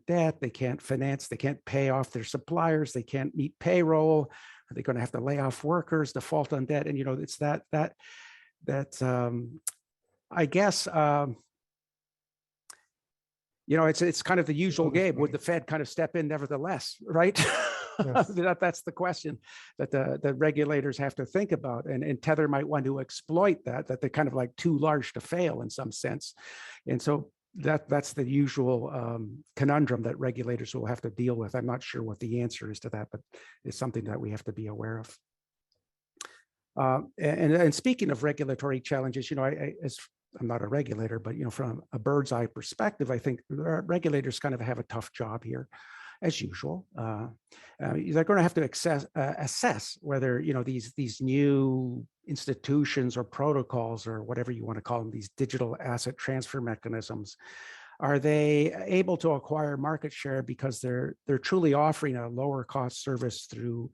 debt. They can't finance. They can't pay off their suppliers. They can't meet payroll. They're going to have to lay off workers, default on debt, and it's that I guess it's kind of the usual game. Would the Fed kind of step in nevertheless, right? Yes. That's the question that the regulators have to think about, and Tether might want to exploit that they're kind of like too large to fail in some sense, and so that's the usual conundrum that regulators will have to deal with. I'm not sure what the answer is to that, but it's something that we have to be aware of. And speaking of regulatory challenges, I'm not a regulator, but from a bird's eye perspective, I think regulators kind of have a tough job here, as usual. They're going to have to assess whether these new institutions or protocols or whatever you want to call them, these digital asset transfer mechanisms, are they able to acquire market share because they're truly offering a lower cost service through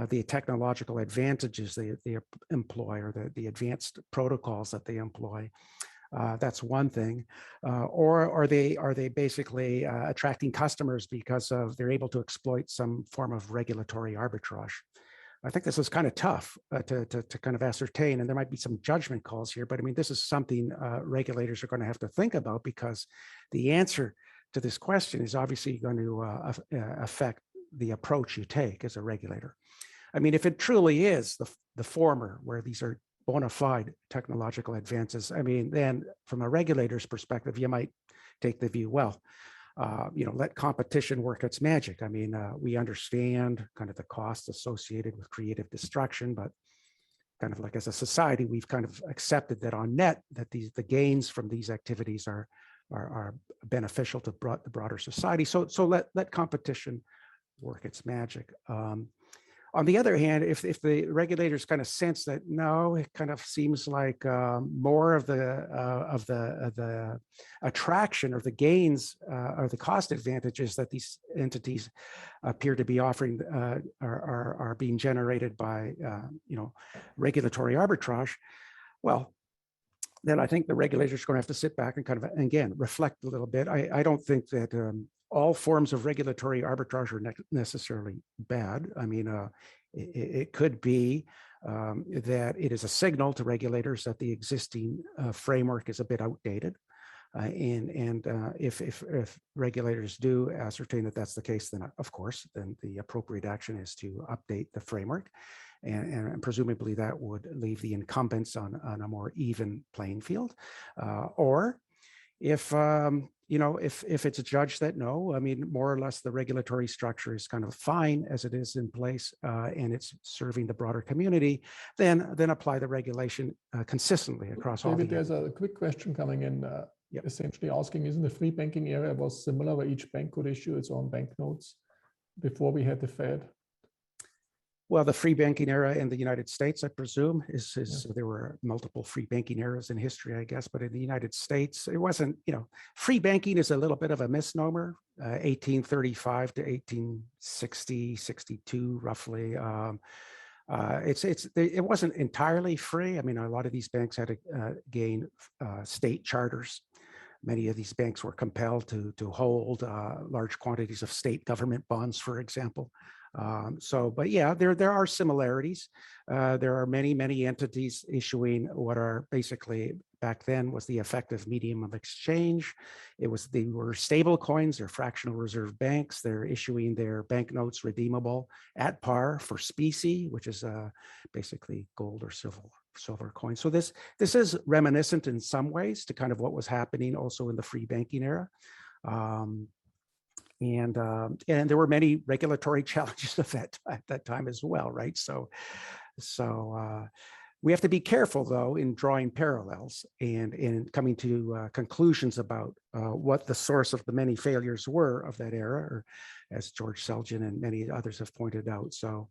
the technological advantages they employ, or the advanced protocols that they employ? That's one thing. Or are they basically attracting customers because they're able to exploit some form of regulatory arbitrage? I think this is kind of tough to kind of ascertain, and there might be some judgment calls here, but I mean, this is something regulators are going to have to think about, because the answer to this question is obviously going to affect the approach you take as a regulator. I mean, if it truly is the former, where these are bona fide technological advances, I mean, then from a regulator's perspective, you might take the view, well, let competition work its magic. I mean, we understand kind of the costs associated with creative destruction, but kind of like as a society, we've kind of accepted that on net, that the gains from these activities are beneficial to the broader society. So let competition work its magic. On the other hand, if the regulators kind of sense that, no, it kind of seems like more of the attraction or the gains or the cost advantages that these entities appear to be offering are being generated by regulatory arbitrage, well, then I think the regulators are going to have to sit back and kind of, again, reflect a little bit. I don't think that all forms of regulatory arbitrage are necessarily bad. I mean, it could be that it is a signal to regulators that the existing framework is a bit outdated. And if regulators do ascertain that that's the case, then of course, then the appropriate action is to update the framework. And presumably that would leave the incumbents on a more even playing field. Or if it's a judge that no, I mean, more or less the regulatory structure is kind of fine as it is in place, and it's serving the broader community, then apply the regulation consistently across all. David, there's a quick question coming in, essentially asking, isn't the free banking era was similar, where each bank could issue its own banknotes before we had the Fed? Well, the free banking era in the United States, I presume, there were multiple free banking eras in history, I guess, but in the United States, it wasn't, free banking is a little bit of a misnomer, 1835 to 1860, 62, roughly. It wasn't entirely free. I mean, a lot of these banks had to gain state charters. Many of these banks were compelled to hold large quantities of state government bonds, for example. But yeah, there are similarities. There are many entities issuing what are basically, back then, was the effective medium of exchange. They were stable coins or fractional reserve banks. They're issuing their banknotes redeemable at par for specie, which is basically gold or silver coin. So this is reminiscent in some ways to kind of what was happening also in the free banking era. And there were many regulatory challenges at that time as well, right? So we have to be careful, though, in drawing parallels and in coming to conclusions about what the source of the many failures were of that era, or as George Selgin and many others have pointed out. So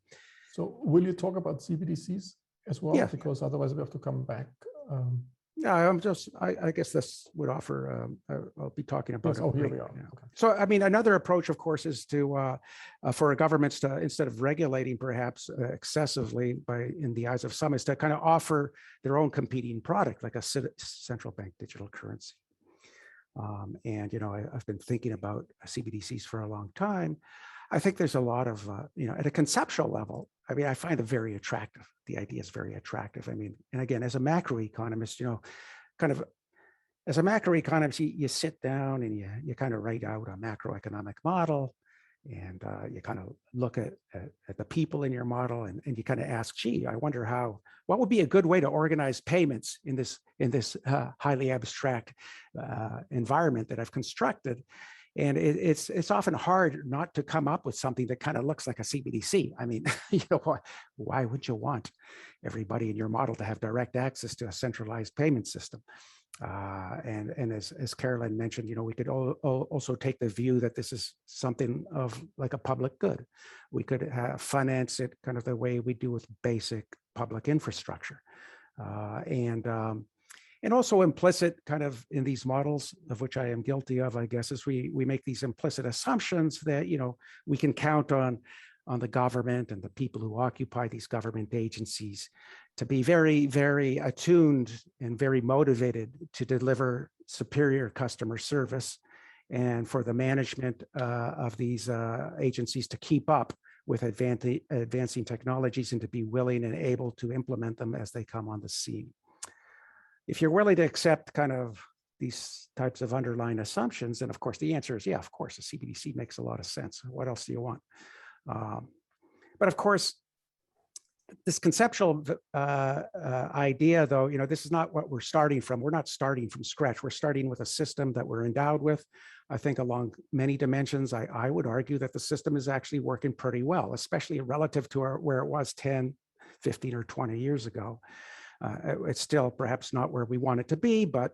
will you talk about CBDCs as well? Yeah. Because otherwise we have to come back. No, I guess this would offer, I'll be talking about it. Oh, here we are. Yeah. Okay. So, I mean, another approach, of course, is to, for governments to, instead of regulating perhaps excessively in the eyes of some, is to kind of offer their own competing product, like a central bank digital currency. And, I've been thinking about CBDCs for a long time. I think there's a lot of, at a conceptual level, I mean, I find it very attractive. The idea is very attractive. I mean, and again, as a macroeconomist, as a macroeconomist, you sit down and you kind of write out a macroeconomic model, and you kind of look at the people in your model, and you kind of ask, gee, I wonder what would be a good way to organize payments in this highly abstract environment that I've constructed. And it's often hard not to come up with something that kind of looks like a CBDC. I mean, why would you want everybody in your model to have direct access to a centralized payment system? And as Carolyn mentioned, we could also take the view that this is something of like a public good. We could finance it kind of the way we do with basic public infrastructure. And also implicit kind of in these models, of which I am guilty of, I guess, is we make these implicit assumptions that, we can count on the government and the people who occupy these government agencies to be very, very attuned and very motivated to deliver superior customer service, and for the management of these agencies to keep up with advancing technologies and to be willing and able to implement them as they come on the scene. If you're willing to accept kind of these types of underlying assumptions, then of course the answer is, yeah, of course, a CBDC makes a lot of sense. What else do you want? But of course, this conceptual idea, though, this is not what we're starting from. We're not starting from scratch. We're starting with a system that we're endowed with. I think along many dimensions, I would argue that the system is actually working pretty well, especially relative to where it was 10, 15, or 20 years ago. It's still perhaps not where we want it to be, but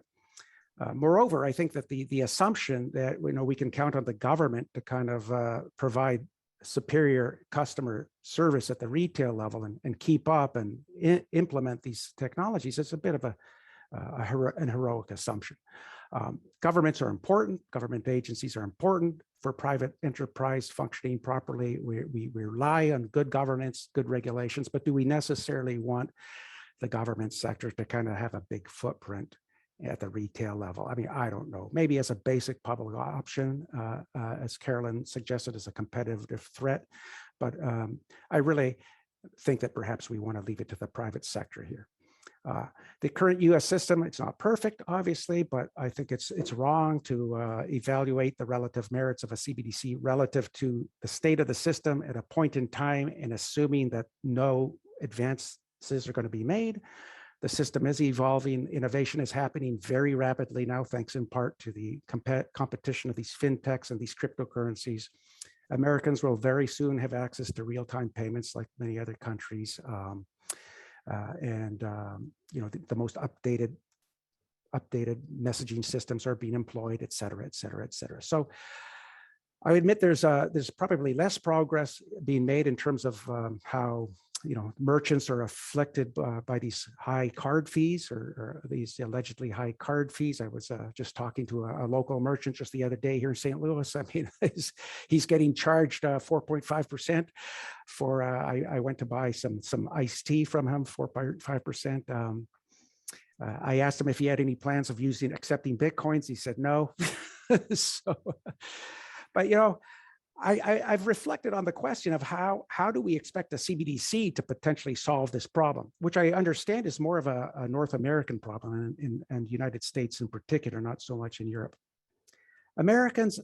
moreover, I think that the assumption that we can count on the government to kind of provide superior customer service at the retail level and keep up and implement these technologies, it's a bit of an heroic assumption. Governments are important. Government agencies are important for private enterprise functioning properly. We rely on good governance, good regulations, but do we necessarily want the government sector to kind of have a big footprint at the retail level? I mean, I don't know. Maybe as a basic public option, as Carolyn suggested, as a competitive threat. But I really think that perhaps we want to leave it to the private sector here. The current US system, it's not perfect, obviously, but I think it's wrong to evaluate the relative merits of a CBDC relative to the state of the system at a point in time and assuming that no advances are going to be made. The system is evolving. Innovation is happening very rapidly now, thanks in part to the competition of these fintechs and these cryptocurrencies. Americans will very soon have access to real-time payments like many other countries. The most updated messaging systems are being employed, et cetera, et cetera, et cetera. So I admit there's probably less progress being made in terms of how merchants are afflicted by these high card fees or these allegedly high card fees. I was just talking to a local merchant just the other day here in St. Louis. I mean, he's getting charged 4.5% for, I went to buy some iced tea from him, 4.5%. I asked him if he had any plans of accepting Bitcoins. He said no. But I've reflected on the question of how do we expect a CBDC to potentially solve this problem, which I understand is more of a North American problem and United States in particular, not so much in Europe. Americans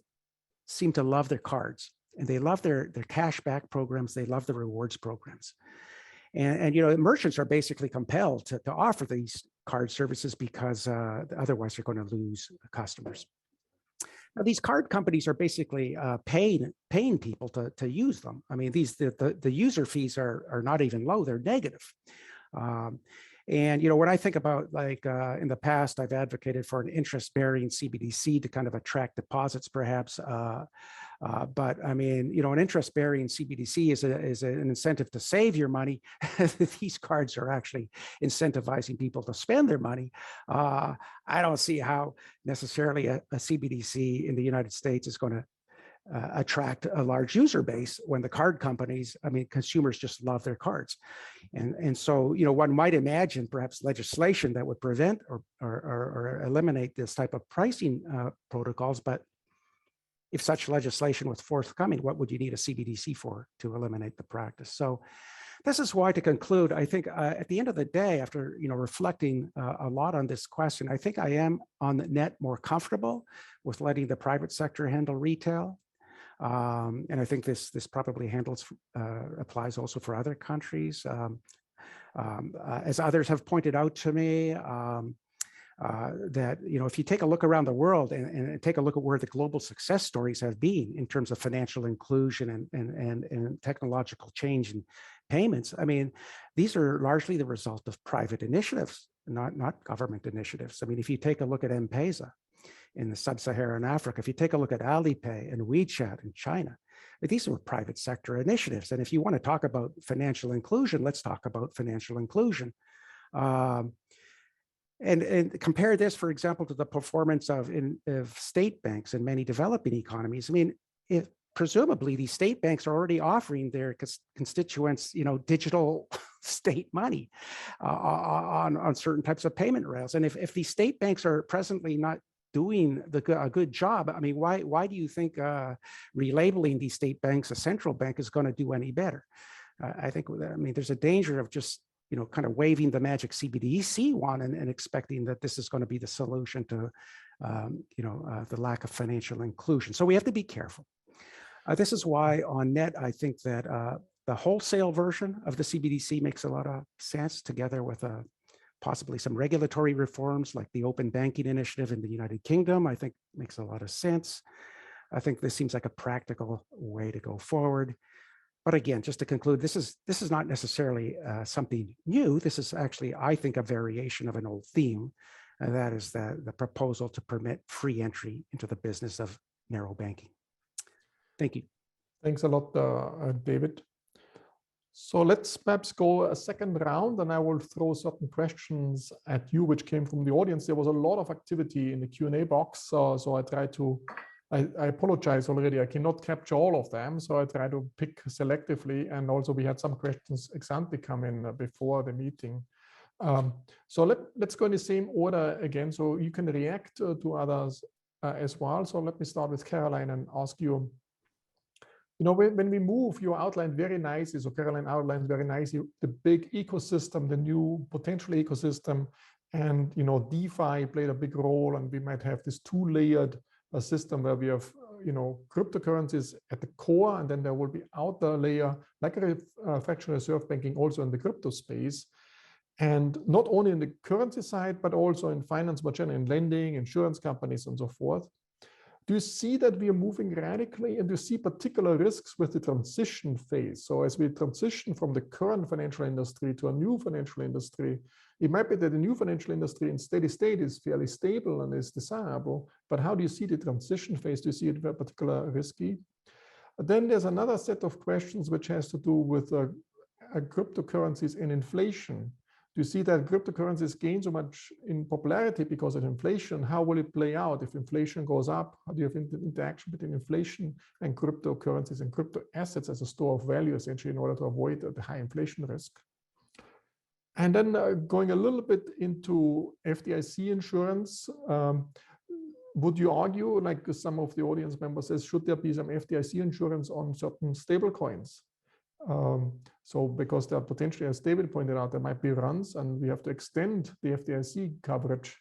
seem to love their cards and they love their cashback programs. They love the rewards programs. And merchants are basically compelled to offer these card services because otherwise they're going to lose customers. Now, these card companies are basically paying people to use them. I mean, the user fees are not even low; they're negative. And when I think about in the past, I've advocated for an interest-bearing CBDC to kind of attract deposits, perhaps. But I mean, an interest-bearing CBDC is an incentive to save your money. These cards are actually incentivizing people to spend their money. I don't see how necessarily a CBDC in the United States is going to attract a large user base when the card companies, I mean, consumers just love their cards. And so, one might imagine perhaps legislation that would prevent or eliminate this type of pricing protocols. But if such legislation was forthcoming, what would you need a CBDC for to eliminate the practice? So this is why, to conclude, I think at the end of the day, after reflecting a lot on this question, I think I am on the net more comfortable with letting the private sector handle retail. And I think this probably applies also for other countries. As others have pointed out to me, that if you take a look around the world and take a look at where the global success stories have been in terms of financial inclusion and technological change in payments, I mean, these are largely the result of private initiatives, not government initiatives. I mean, if you take a look at M-Pesa in the sub-Saharan Africa, if you take a look at Alipay and WeChat in China, these were private sector initiatives. And if you want to talk about financial inclusion, let's talk about financial inclusion. And compare this, for example, to the performance of state banks in many developing economies. I mean, if presumably these state banks are already offering their constituents, digital state money on certain types of payment rails. And if these state banks are presently not doing a good job, I mean, why do you think relabeling these state banks a central bank is going to do any better? I mean, there's a danger of just kind of waving the magic CBDC wand and expecting that this is going to be the solution to, the lack of financial inclusion. So we have to be careful. This is why on net, I think that the wholesale version of the CBDC makes a lot of sense, together with possibly some regulatory reforms like the Open Banking Initiative in the United Kingdom. I think makes a lot of sense. I think this seems like a practical way to go forward. But again, just to conclude, this is not necessarily something new. This is actually, I think, a variation of an old theme, and that is the proposal to permit free entry into the business of narrow banking. Thank you. Thanks a lot, David. So let's perhaps go a second round, and I will throw certain questions at you, which came from the audience. There was a lot of activity in the Q&A box, so I try to. I apologize already, I cannot capture all of them, so I try to pick selectively. And also we had some questions ex ante come in before the meeting. So let's go in the same order again, so you can react to others as well. So let me start with Caroline and ask you, when we move, you outlined very nicely, so Caroline outlined very nicely the big ecosystem, the new potential ecosystem, and DeFi played a big role, and we might have this two-layered a system where we have, cryptocurrencies at the core, and then there will be outer layer, like a fractional reserve banking also in the crypto space. And not only in the currency side, but also in finance, but generally in lending, insurance companies, and so forth. Do you see that we are moving radically, and do you see particular risks with the transition phase? So as we transition from the current financial industry to a new financial industry, it might be that the new financial industry in steady state is fairly stable and is desirable, but how do you see the transition phase? Do you see it particularly risky? Then there's another set of questions which has to do with cryptocurrencies and inflation. Do you see that cryptocurrencies gain so much in popularity because of inflation? How will it play out if inflation goes up? How do you have interaction between inflation and cryptocurrencies and crypto assets as a store of value, essentially, in order to avoid the high inflation risk? And then going a little bit into FDIC insurance, would you argue, like some of the audience members says, should there be some FDIC insurance on certain stable coins? So because there are potentially, as David pointed out, there might be runs, and we have to extend the FDIC coverage,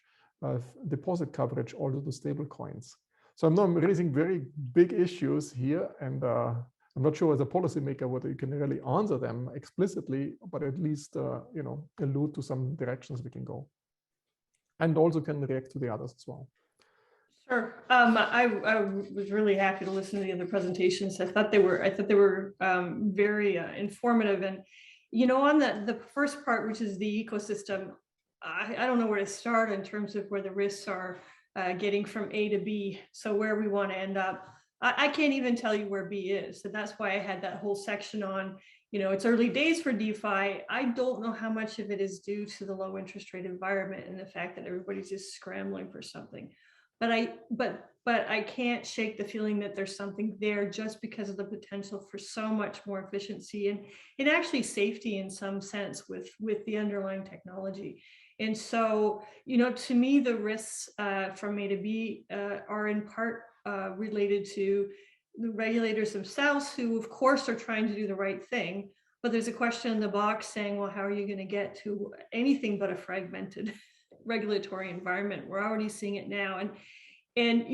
deposit coverage, also to stable coins. So I'm not raising very big issues here, and I'm not sure as a policymaker whether you can really answer them explicitly, but at least allude to some directions we can go, and also can react to the others as well. Sure. I was really happy to listen to the other presentations. I thought they were very informative. And on the first part, which is the ecosystem, I don't know where to start in terms of where the risks are getting from A to B. So where we want to end up, I can't even tell you where B is. So that's why I had that whole section on, it's early days for DeFi. I don't know how much of it is due to the low interest rate environment and the fact that everybody's just scrambling for something. But I can't shake the feeling that there's something there just because of the potential for so much more efficiency and actually safety in some sense with the underlying technology. And so, to me, the risks from A to B are in part related to the regulators themselves, who of course are trying to do the right thing. But there's a question in the box saying, well, how are you going to get to anything but a fragmented regulatory environment? We're already seeing it now. And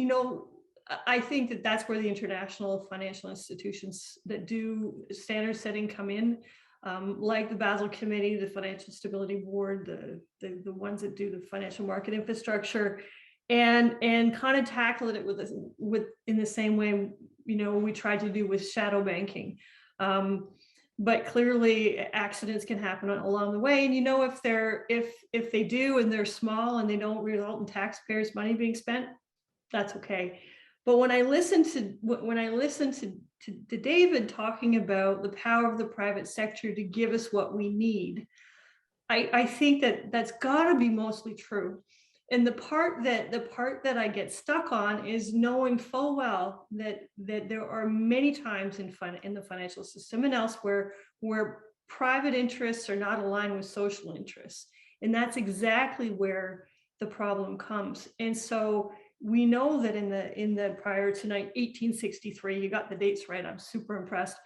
I think that that's where the international financial institutions that do standard setting come in, like the Basel Committee, the Financial Stability Board, the ones that do the financial market infrastructure, and kind of tackle it with in the same way we tried to do with shadow banking. But clearly accidents can happen along the way. And if they do and they're small and they don't result in taxpayers' money being spent, that's okay. But when I listen to to David talking about the power of the private sector to give us what we need, I think that's got to be mostly true. And the part that I get stuck on is knowing full well that there are many times in the financial system and elsewhere where private interests are not aligned with social interests. And that's exactly where the problem comes. And so we know that in the prior to 1863, you got the dates right, I'm super impressed.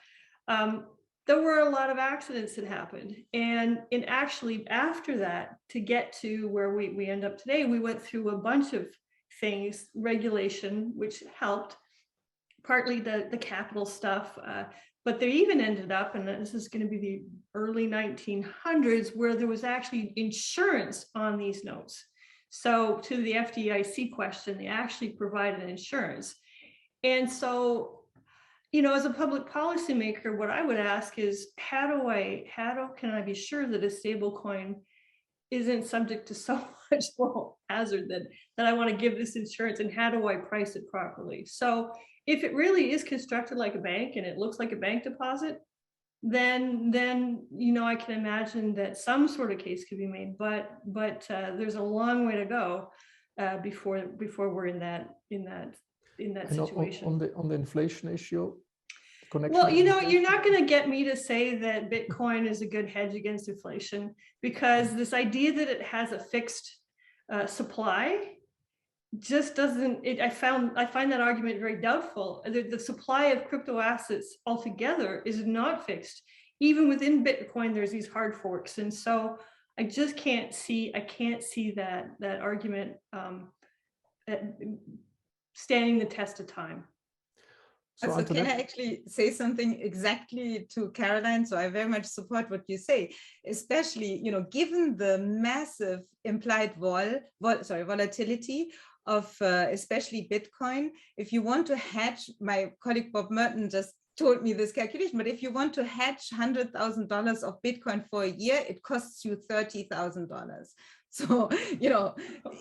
There were a lot of accidents that happened. And actually after that, to get to where we end up today, we went through a bunch of things, regulation, which helped, partly the capital stuff, but they even ended up, and this is going to be the early 1900s, where there was actually insurance on these notes. So to the FDIC question, they actually provided insurance. And so, you know, as a public policymaker, what I would ask is, how can I be sure that a stable coin isn't subject to so much moral hazard that I want to give this insurance, and how do I price it properly? So if it really is constructed like a bank and it looks like a bank deposit, then you know, I can imagine that some sort of case could be made, but there's a long way to go before we're in that situation. On the inflation issue, well, you know, you're not going to get me to say that Bitcoin is a good hedge against inflation, because this idea that it has a fixed supply just doesn't. I find that argument very doubtful. The supply of crypto assets altogether is not fixed. Even within Bitcoin, there's these hard forks, and so I just can't see. I can't see that argument standing the test of time. So can I actually say something exactly to Caroline? So I very much support what you say, especially, you know, given the massive implied volatility of especially Bitcoin. If you want to hedge, my colleague Bob Merton just told me this calculation, but if you want to hedge $100,000 of Bitcoin for a year, it costs you $30,000. So, you know,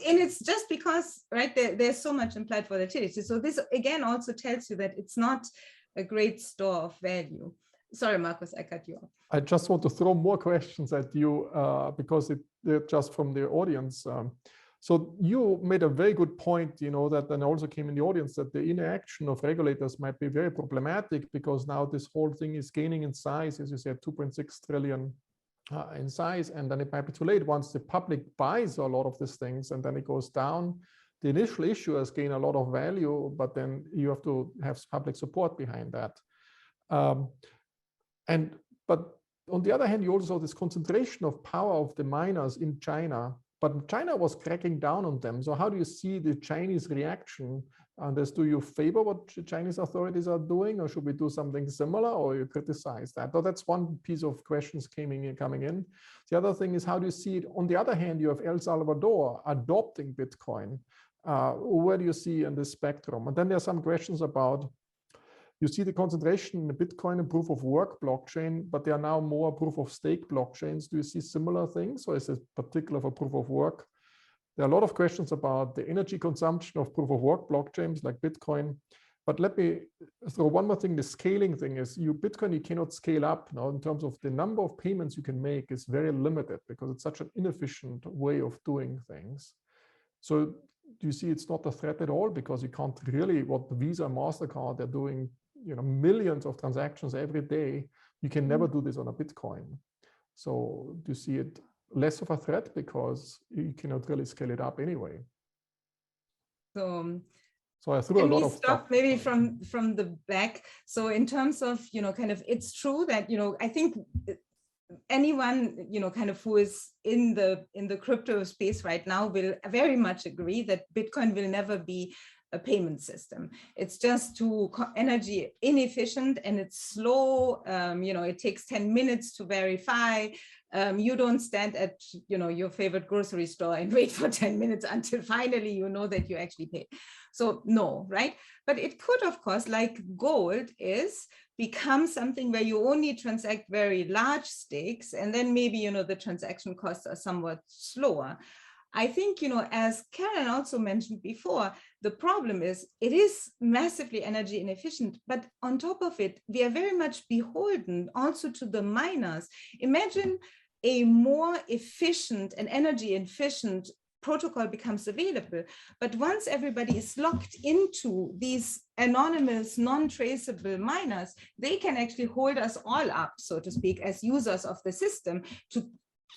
and it's just because, right, there's so much implied volatility. So this, again, also tells you that it's not a great store of value. Sorry, Markus, I cut you off. I just want to throw more questions at you because they're just from the audience. So you made a very good point, you know, that then also came in the audience, that the inaction of regulators might be very problematic, because now this whole thing is gaining in size, as you said, 2.6 trillion in size, and then it might be too late once the public buys a lot of these things, and then it goes down. The initial issuers gain a lot of value, but then you have to have public support behind that. But on the other hand, you also saw this concentration of power of the miners in China, but China was cracking down on them. So how do you see the Chinese reaction on this? Do you favor what the Chinese authorities are doing, or should we do something similar, or you criticize that? So that's one piece of questions coming in. The other thing is, how do you see it? On the other hand, you have El Salvador adopting Bitcoin. Where do you see in this spectrum? And then there are some questions about, you see the concentration in the Bitcoin and proof of work blockchain, but there are now more proof of stake blockchains. Do you see similar things, or is it particular for proof of work? There are a lot of questions about the energy consumption of proof of work blockchains like Bitcoin. But let me throw one more thing. The scaling thing is, Bitcoin, you cannot scale up now in terms of the number of payments you can make is very limited, because it's such an inefficient way of doing things. So do you see it's not a threat at all, because you can't really, what Visa, MasterCard, they're doing, you know, millions of transactions every day. You can never do this on a Bitcoin. So do you see it less of a threat because you cannot really scale it up anyway? So I threw a lot of stuff. Maybe from the back. So in terms of, you know, kind of, it's true that, you know, I think anyone, you know, kind of who is in the crypto space right now will very much agree that Bitcoin will never be a payment system. It's just too energy inefficient, and it's slow. You know, it takes 10 minutes to verify. You don't stand at, you know, your favorite grocery store and wait for 10 minutes until finally you know that you actually paid. So no, right? But it could, of course, like gold is, become something where you only transact very large stakes, and then maybe, you know, the transaction costs are somewhat slower. I think, as Karen also mentioned before, the problem is it is massively energy inefficient, but on top of it, we are very much beholden also to the miners. Imagine a more efficient and energy efficient protocol becomes available. But once everybody is locked into these anonymous, non-traceable miners, they can actually hold us all up, so to speak, as users of the system to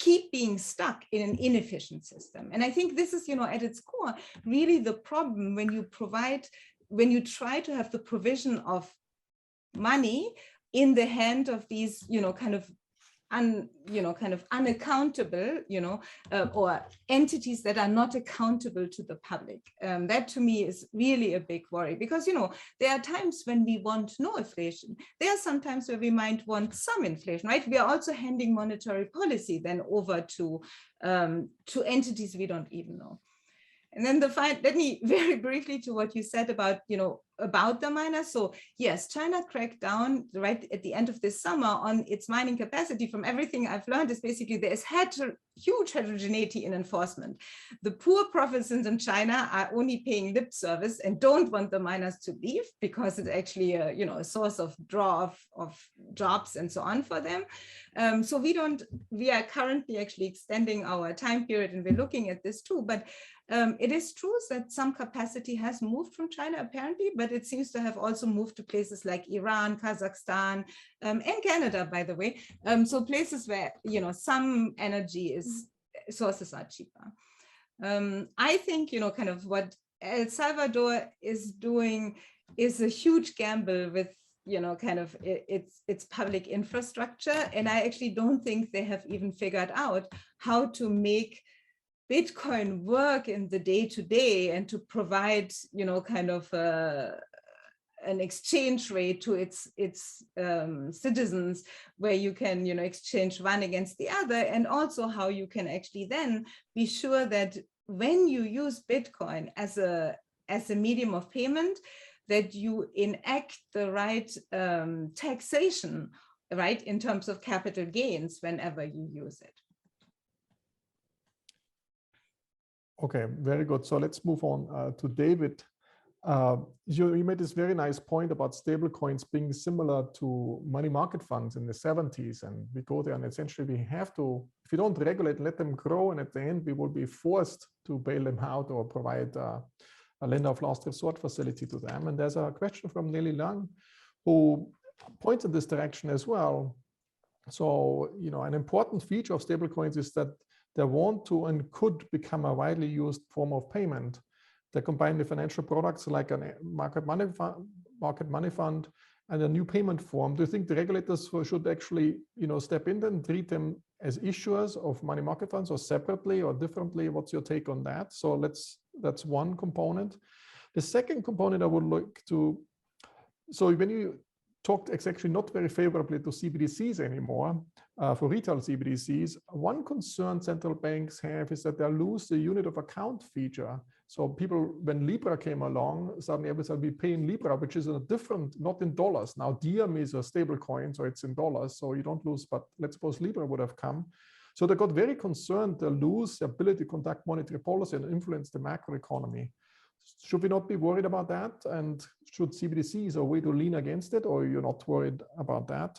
keep being stuck in an inefficient system. And I think this is, at its core, really the problem when you try to have the provision of money in the hand of these, kind of unaccountable, or entities that are not accountable to the public. That to me is really a big worry because, there are times when we want no inflation. There are some times where we might want some inflation, right? We are also handing monetary policy then over to entities we don't even know. And then let me very briefly to what you said about, about the miners. So yes, China cracked down right at the end of this summer on its mining capacity. From everything I've learned is basically there's huge heterogeneity in enforcement. The poor provinces in China are only paying lip service and don't want the miners to leave because it's actually a source of draw of jobs and so on for them. So we are currently actually extending our time period and we're looking at this too. But it is true that some capacity has moved from China apparently, but it seems to have also moved to places like Iran, Kazakhstan, and Canada, by the way. So places where, some energy sources are cheaper. I think, kind of what El Salvador is doing is a huge gamble with, kind of its public infrastructure. And I actually don't think they have even figured out how to make Bitcoin work in the day-to-day and to provide, kind of an exchange rate to its citizens where you can, exchange one against the other, and also how you can actually then be sure that when you use Bitcoin as a medium of payment, that you enact the right taxation, right, in terms of capital gains whenever you use it. Okay, very good. So let's move on to David. You made this very nice point about stable coins being similar to money market funds in the 70s. And we go there and essentially we have to, if you don't regulate, let them grow. And at the end, we will be forced to bail them out or provide a lender of last resort facility to them. And there's a question from Nelly Lang, who points in this direction as well. So, an important feature of stable coins is that they want to and could become a widely used form of payment. They combine the financial products like a market money fund and a new payment form. Do you think the regulators should actually, step in and treat them as issuers of money market funds or separately or differently? What's your take on that? So that's one component. The second component I would like to, so when you talked actually not very favorably to CBDCs anymore, for retail CBDCs, one concern central banks have is that they lose the unit of account feature. So people, when Libra came along, suddenly everybody will be paying Libra, which is a different, not in dollars. Now Diem is a stable coin, so it's in dollars, so you don't lose, but let's suppose Libra would have come. So they got very concerned they lose the ability to conduct monetary policy and influence the macroeconomy. Should we not be worried about that? And should CBDCs a way to lean against it, or you're not worried about that?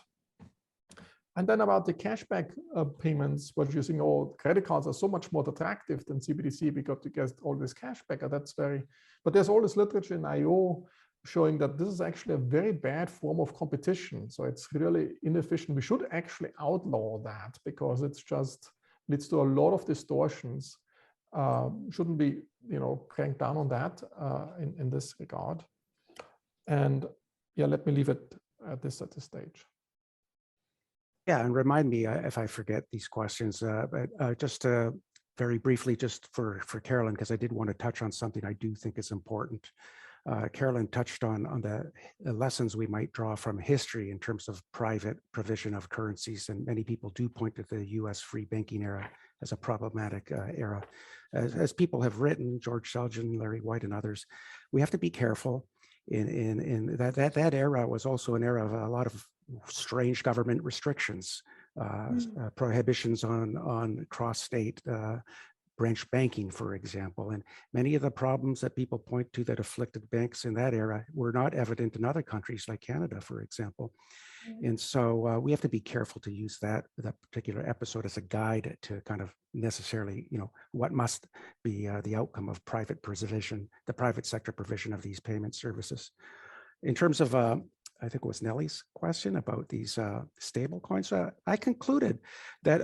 And then about the cashback payments, what you're saying, credit cards are so much more attractive than CBDC because you get all this cashback. That's but there's all this literature in IO showing that this is actually a very bad form of competition. So it's really inefficient. We should actually outlaw that because it's just leads to a lot of distortions. Shouldn't be, cranked down on that in this regard. And yeah, let me leave it at this stage. Yeah, and remind me if I forget these questions, but just very briefly, just for Carolyn, because I did want to touch on something I do think is important. Carolyn touched on the lessons we might draw from history in terms of private provision of currencies, and many people do point to the US free banking era as a problematic era. As people have written, George Selgin, Larry White, and others, we have to be careful. In that era was also an era of a lot of strange government restrictions, prohibitions on cross-state branch banking, for example. And many of the problems that people point to that afflicted banks in that era were not evident in other countries like Canada, for example. And so we have to be careful to use that particular episode as a guide to kind of necessarily, what must be the outcome of private provision, the private sector provision of these payment services. In terms of, I think it was Nellie's question about these stable coins, I concluded that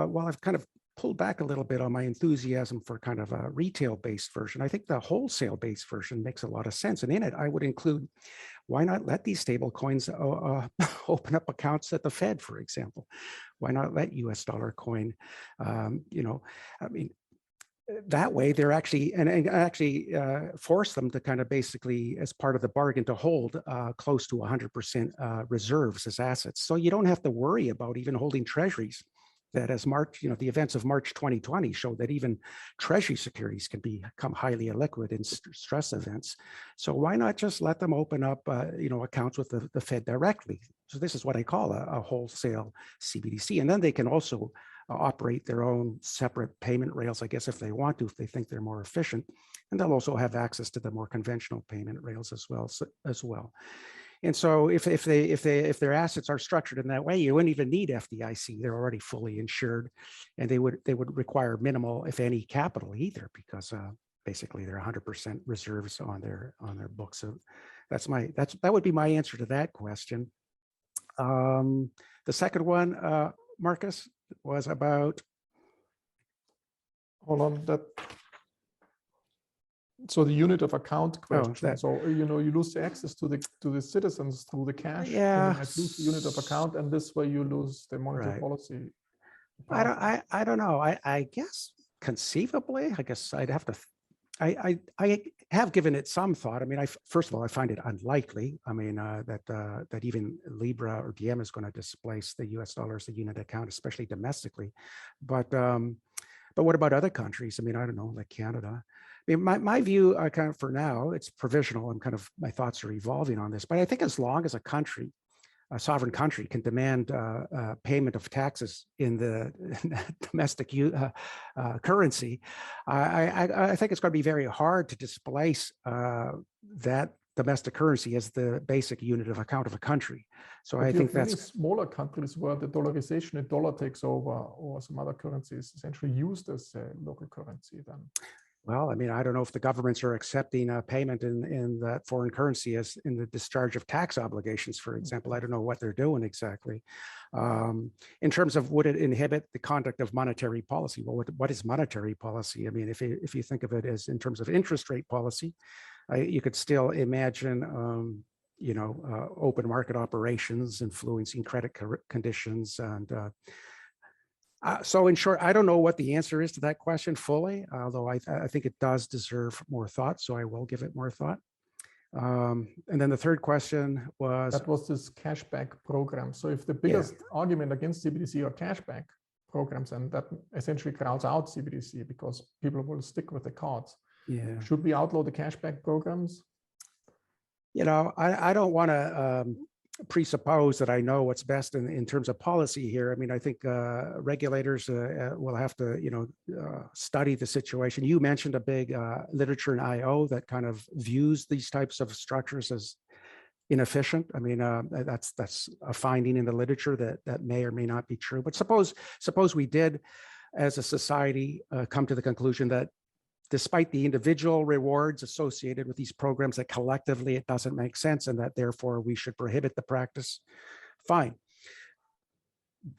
while I've kind of pulled back a little bit on my enthusiasm for kind of a retail-based version, I think the wholesale-based version makes a lot of sense. And in it, I would include, why not let these stable coins open up accounts at the Fed, for example? Why not let US dollar coin, that way they're actually, and actually force them to kind of basically, as part of the bargain, to hold close to 100% reserves as assets. So you don't have to worry about even holding treasuries. That as the events of March 2020 show that even treasury securities can become highly illiquid in stress events. So why not just let them open up, accounts with the Fed directly? So this is what I call a wholesale CBDC. And then they can also operate their own separate payment rails, I guess, if they want to, if they think they're more efficient. And they'll also have access to the more conventional payment rails as well. And so if their assets are structured in that way, you wouldn't even need FDIC. They're already fully insured, and they would require minimal, if any, capital either, because basically they're 100% reserves on their books. So that would be my answer to that question. The second one, Markus, was about. Hold on, so the unit of account question. So you lose the access to the citizens through the cash. Yeah. You might lose the unit of account, and this way you lose the monetary policy. I don't know. I guess conceivably, I guess I'd have to. I have given it some thought. I mean, first of all, I find it unlikely. I mean, that even Libra or Diem is going to displace the U.S. dollar as the unit account, especially domestically. But what about other countries? I mean, I don't know, like Canada. I mean, my view, kind of for now, it's provisional. My thoughts are evolving on this. But I think as long as a sovereign country can demand payment of taxes in the domestic currency, I think it's going to be very hard to displace that domestic currency as the basic unit of account of a country. So I think that's smaller countries where the dollarization, the dollar takes over, or some other currencies essentially used as a local currency then. Well, I mean, I don't know if the governments are accepting a payment in that foreign currency as in the discharge of tax obligations, for example. I don't know what they're doing exactly. In terms of would it inhibit the conduct of monetary policy? Well, what is monetary policy? I mean, if you think of it as in terms of interest rate policy, you could still imagine, open market operations influencing credit conditions and so in short, I don't know what the answer is to that question fully, although I think it does deserve more thought, so I will give it more thought. And then the third question was? That was this cashback program. So if the biggest argument against CBDC are cashback programs, and that essentially crowds out CBDC because people will stick with the cards. Yeah. Should we outlaw the cashback programs? I don't want to presuppose that I know what's best in terms of policy here. I mean, I think regulators will have to, study the situation. You mentioned a big literature in IO that kind of views these types of structures as inefficient. I mean, that's a finding in the literature that may or may not be true. But suppose we did, as a society, come to the conclusion that despite the individual rewards associated with these programs, that collectively it doesn't make sense and that therefore we should prohibit the practice, fine.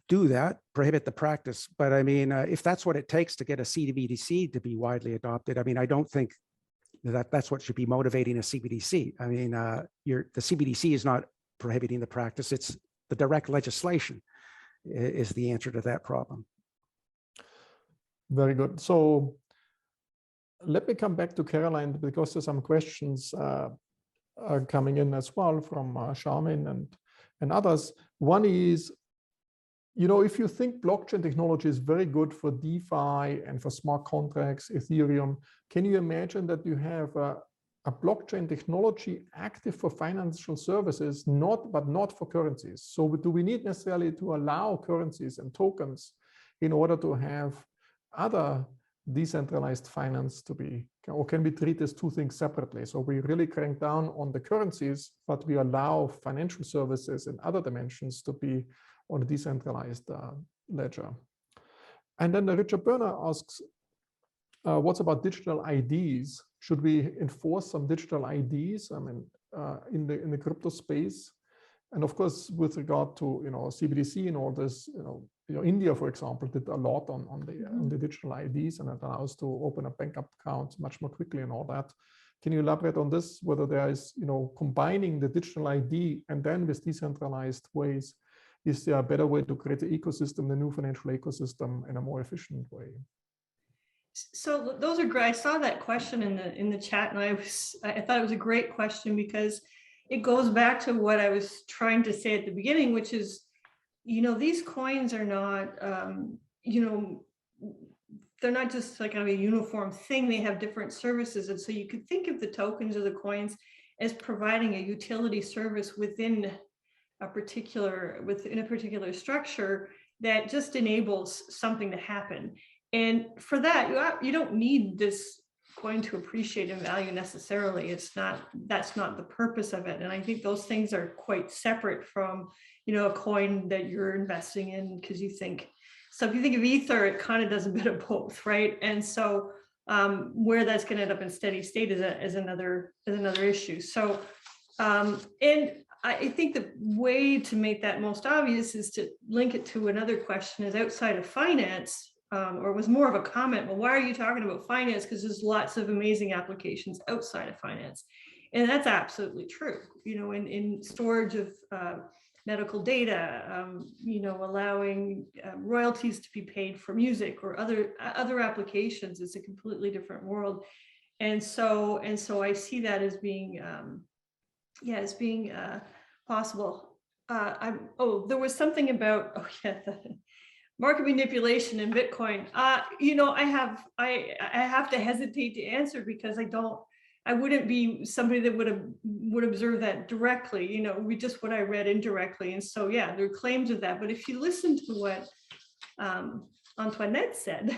Do that, prohibit the practice. But I mean, if that's what it takes to get a CBDC to be widely adopted, I mean, I don't think that's what should be motivating a CBDC. I mean, the CBDC is not prohibiting the practice, it's the direct legislation is the answer to that problem. Very good. So let me come back to Caroline because there's some questions are coming in as well from Charmin and others. One is, if you think blockchain technology is very good for DeFi and for smart contracts, Ethereum, can you imagine that you have a blockchain technology active for financial services, but not for currencies? So do we need necessarily to allow currencies and tokens in order to have other decentralized finance to be, or can we treat these two things separately? So we really crank down on the currencies, but we allow financial services and other dimensions to be on a decentralized ledger. And then Richard Berner asks, what's about digital IDs? Should we enforce some digital IDs? I mean, in the crypto space, and of course, with regard to CBDC and all this, India, for example, did a lot on the digital IDs, and it allows to open a bank account much more quickly and all that. Can you elaborate on this? Whether there is, combining the digital ID and then with decentralized ways, is there a better way to create the ecosystem, the new financial ecosystem, in a more efficient way? So those are great. I saw that question in the chat, and I thought it was a great question because it goes back to what I was trying to say at the beginning, which is, these coins are not, they're not just like kind of a uniform thing. They have different services, and so you could think of the tokens or the coins as providing a utility service within a particular structure that just enables something to happen. And for that, you don't need this coin to appreciate in value necessarily. That's not the purpose of it. And I think those things are quite separate from, a coin that you're investing in because you think. So if you think of Ether, it kind of does a bit of both, right? And so where that's going to end up in steady state is another issue. So and I think the way to make that most obvious is to link it to another question is outside of finance. Or it was more of a comment, well, why are you talking about finance? Because there's lots of amazing applications outside of finance. And that's absolutely true. In storage of medical data, allowing royalties to be paid for music or other applications is a completely different world. And so I see that as being, possible. There was something about, market manipulation in Bitcoin. I have to hesitate to answer because I wouldn't be somebody that would observe that directly. We just what I read indirectly, and so there are claims of that. But if you listen to what Antoinette said,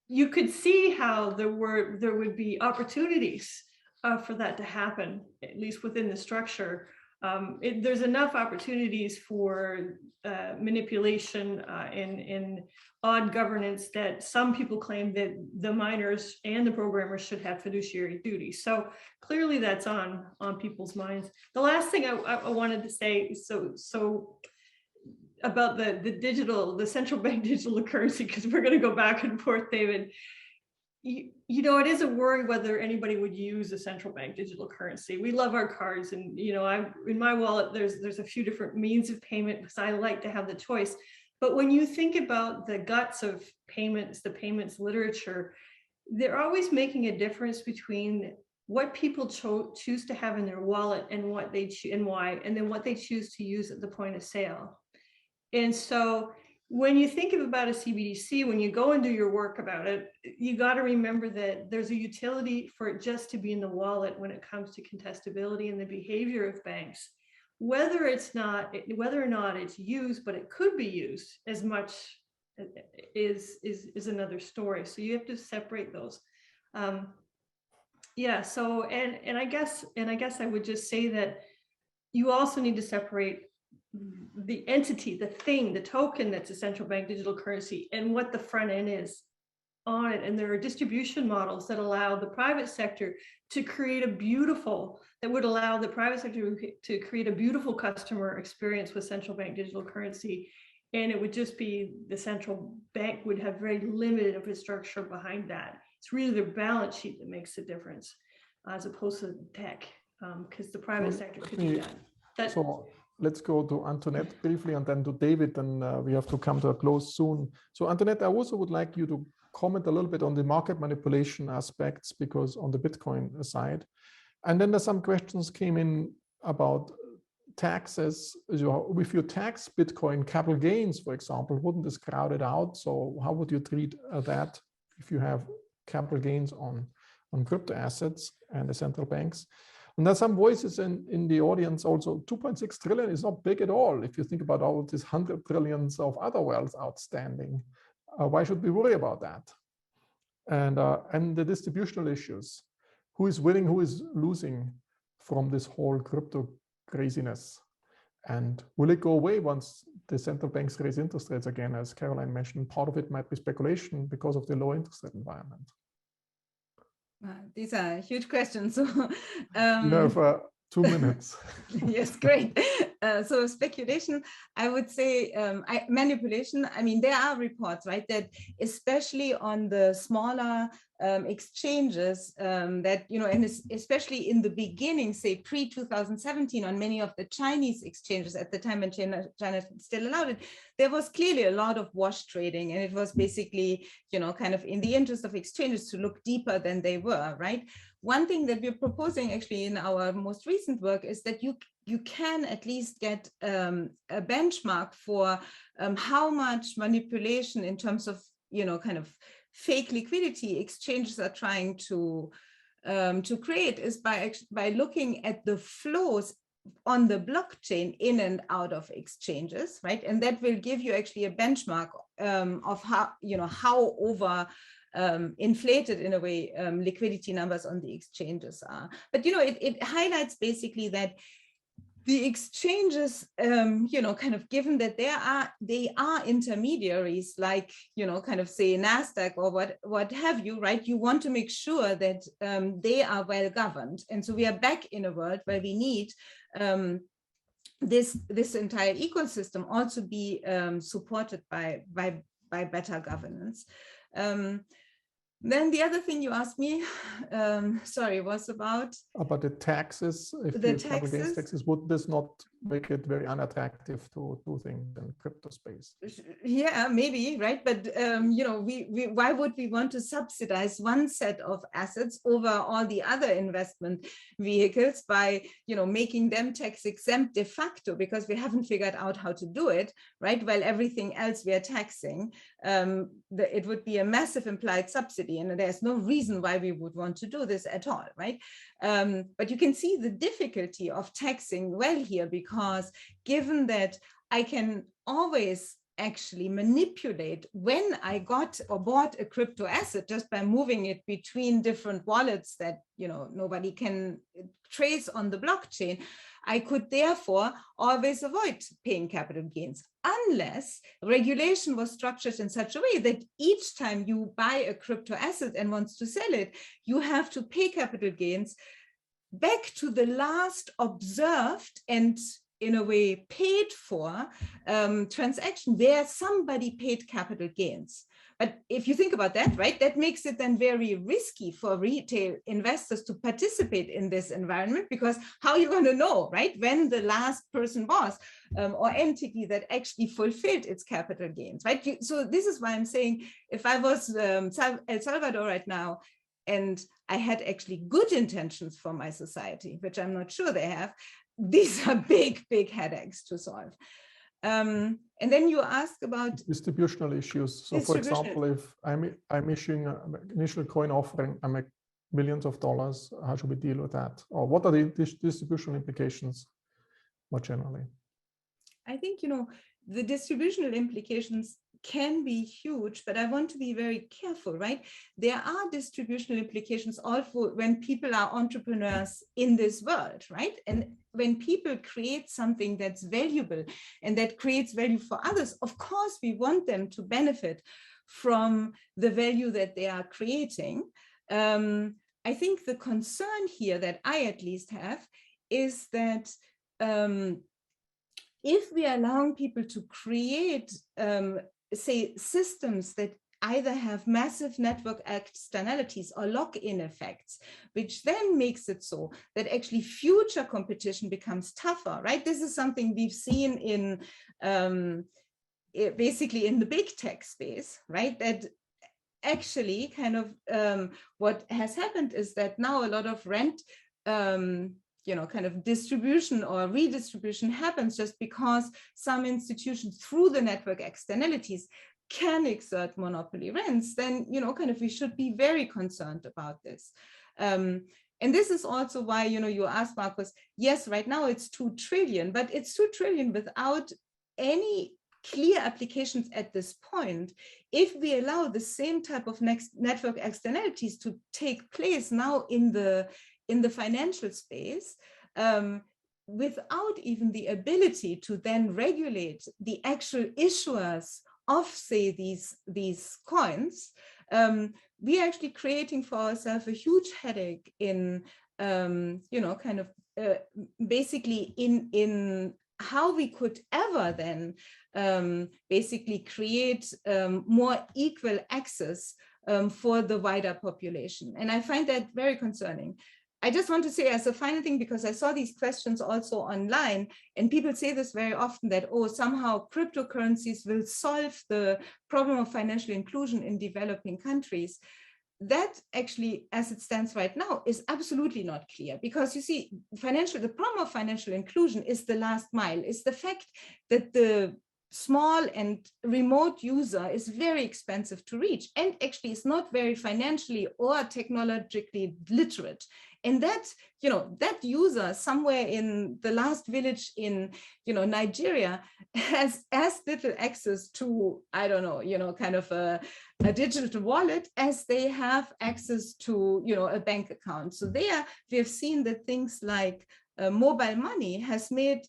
you could see how there would be opportunities for that to happen, at least within the structure. There's enough opportunities for manipulation and odd governance that some people claim that the miners and the programmers should have fiduciary duties. So clearly that's on people's minds. The last thing I wanted to say, so about the central bank digital currency, because we're going to go back and forth, David. It is a worry whether anybody would use a central bank digital currency. We love our cards, and in my wallet there's a few different means of payment because I like to have the choice. But when you think about the guts of payments, the payments literature, they're always making a difference between what people choose to have in their wallet and what they and why, and then what they choose to use at the point of sale. And so when you think about a CBDC, when you go and do your work about it, you got to remember that there's a utility for it just to be in the wallet when it comes to contestability and the behavior of banks. Whether or not it's used, but it could be used as much is another story. So you have to separate those. So and I guess I would just say that you also need to separate the entity, the thing, the token that's a central bank digital currency and what the front end is on it. And there are distribution models that allow the private sector to create to create a beautiful customer experience with central bank digital currency. And it would just be the central bank would have very limited infrastructure behind that. It's really their balance sheet that makes the difference as opposed to tech, because the private sector could do that. So let's go to Antoinette briefly and then to David, and we have to come to a close soon. So Antoinette, I also would like you to comment a little bit on the market manipulation aspects, because on the Bitcoin side. And then there's some questions came in about taxes. If you tax Bitcoin capital gains, for example, wouldn't this crowd it out? So how would you treat that if you have capital gains on crypto assets and the central banks? And there's some voices in the audience also. 2.6 trillion is not big at all. If you think about all these 100 trillions of other wealth outstanding, why should we worry about that? and the distributional issues. Who is winning, who is losing from this whole crypto craziness? And will it go away once the central banks raise interest rates again? As Caroline mentioned, part of it might be speculation because of the low interest rate environment. These are huge questions. You have 2 minutes. Yes, great. So speculation, I would say manipulation. I mean, there are reports, right, that especially on the smaller exchanges that, you know, and especially in the beginning, say pre-2017 on many of the Chinese exchanges at the time when China still allowed it, there was clearly a lot of wash trading, and it was basically, you know, kind of in the interest of exchanges to look deeper than they were, right? One thing that we're proposing actually in our most recent work is that you can at least get a benchmark for how much manipulation in terms of, you know, kind of fake liquidity exchanges are trying to create is by looking at the flows on the blockchain in and out of exchanges, right? And that will give you actually a benchmark of how, you know, how over inflated in a way liquidity numbers on the exchanges are. But, you know, it highlights basically that the exchanges, you know, kind of given that they are intermediaries, like, you know, kind of say NASDAQ or what have you, right? You want to make sure that they are well governed. And so we are back in a world where we need this entire ecosystem also be supported by better governance. Then the other thing you asked me, sorry, was about the taxes. If the capital gains taxes, would this not make it very unattractive to do things in crypto space? Yeah, maybe, right? But you know, why would we want to subsidize one set of assets over all the other investment vehicles by, you know, making them tax exempt de facto because we haven't figured out how to do it, right? While everything else we are taxing, it would be a massive implied subsidy, and there's no reason why we would want to do this at all, right? But you can see the difficulty of taxing well here, because given that I can always actually manipulate when I got or bought a crypto asset just by moving it between different wallets that, you know, nobody can trace on the blockchain, I could therefore always avoid paying capital gains, unless regulation was structured in such a way that each time you buy a crypto asset and wants to sell it, you have to pay capital gains back to the last observed and in a way paid for transaction where somebody paid capital gains. But if you think about that, right, that makes it then very risky for retail investors to participate in this environment, because how are you going to know, right, when the last person was or entity that actually fulfilled its capital gains, right? So this is why I'm saying, if I was El Salvador right now, and I had actually good intentions for my society, which I'm not sure they have, these are big, big headaches to solve. And then you ask about distributional issues. So for example, if I'm issuing an initial coin offering, I make millions of dollars, how should we deal with that? Or what are the distributional implications more generally? I think, you know, the distributional implications can be huge, but I want to be very careful, right? There are distributional implications also when people are entrepreneurs in this world, right? And when people create something that's valuable and that creates value for others, of course, we want them to benefit from the value that they are creating. I think the concern here that I at least have is that if we are allowing people to create say systems that either have massive network externalities or lock-in effects, which then makes it so that actually future competition becomes tougher, right? This is something we've seen in basically in the big tech space, right? That actually kind of what has happened is that now a lot of rent you know, kind of distribution or redistribution happens just because some institutions through the network externalities can exert monopoly rents, then, you know, kind of we should be very concerned about this. And this is also why, you know, you asked Markus, yes, right now it's 2 trillion, but it's 2 trillion without any clear applications at this point, if we allow the same type of network externalities to take place now in the financial space, without even the ability to then regulate the actual issuers of, say, these coins, we are actually creating for ourselves a huge headache in, basically in how we could ever then basically create more equal access for the wider population. And I find that very concerning. I just want to say as a final thing, because I saw these questions also online, and people say this very often, that, oh, somehow cryptocurrencies will solve the problem of financial inclusion in developing countries. That actually, as it stands right now, is absolutely not clear, because you see, the problem of financial inclusion is the last mile, is the fact that the small and remote user is very expensive to reach, and actually is not very financially or technologically literate. And that, that user somewhere in the last village in, Nigeria has as little access to, I don't know, kind of a digital wallet as they have access to, a bank account. So we have seen that things like mobile money has made,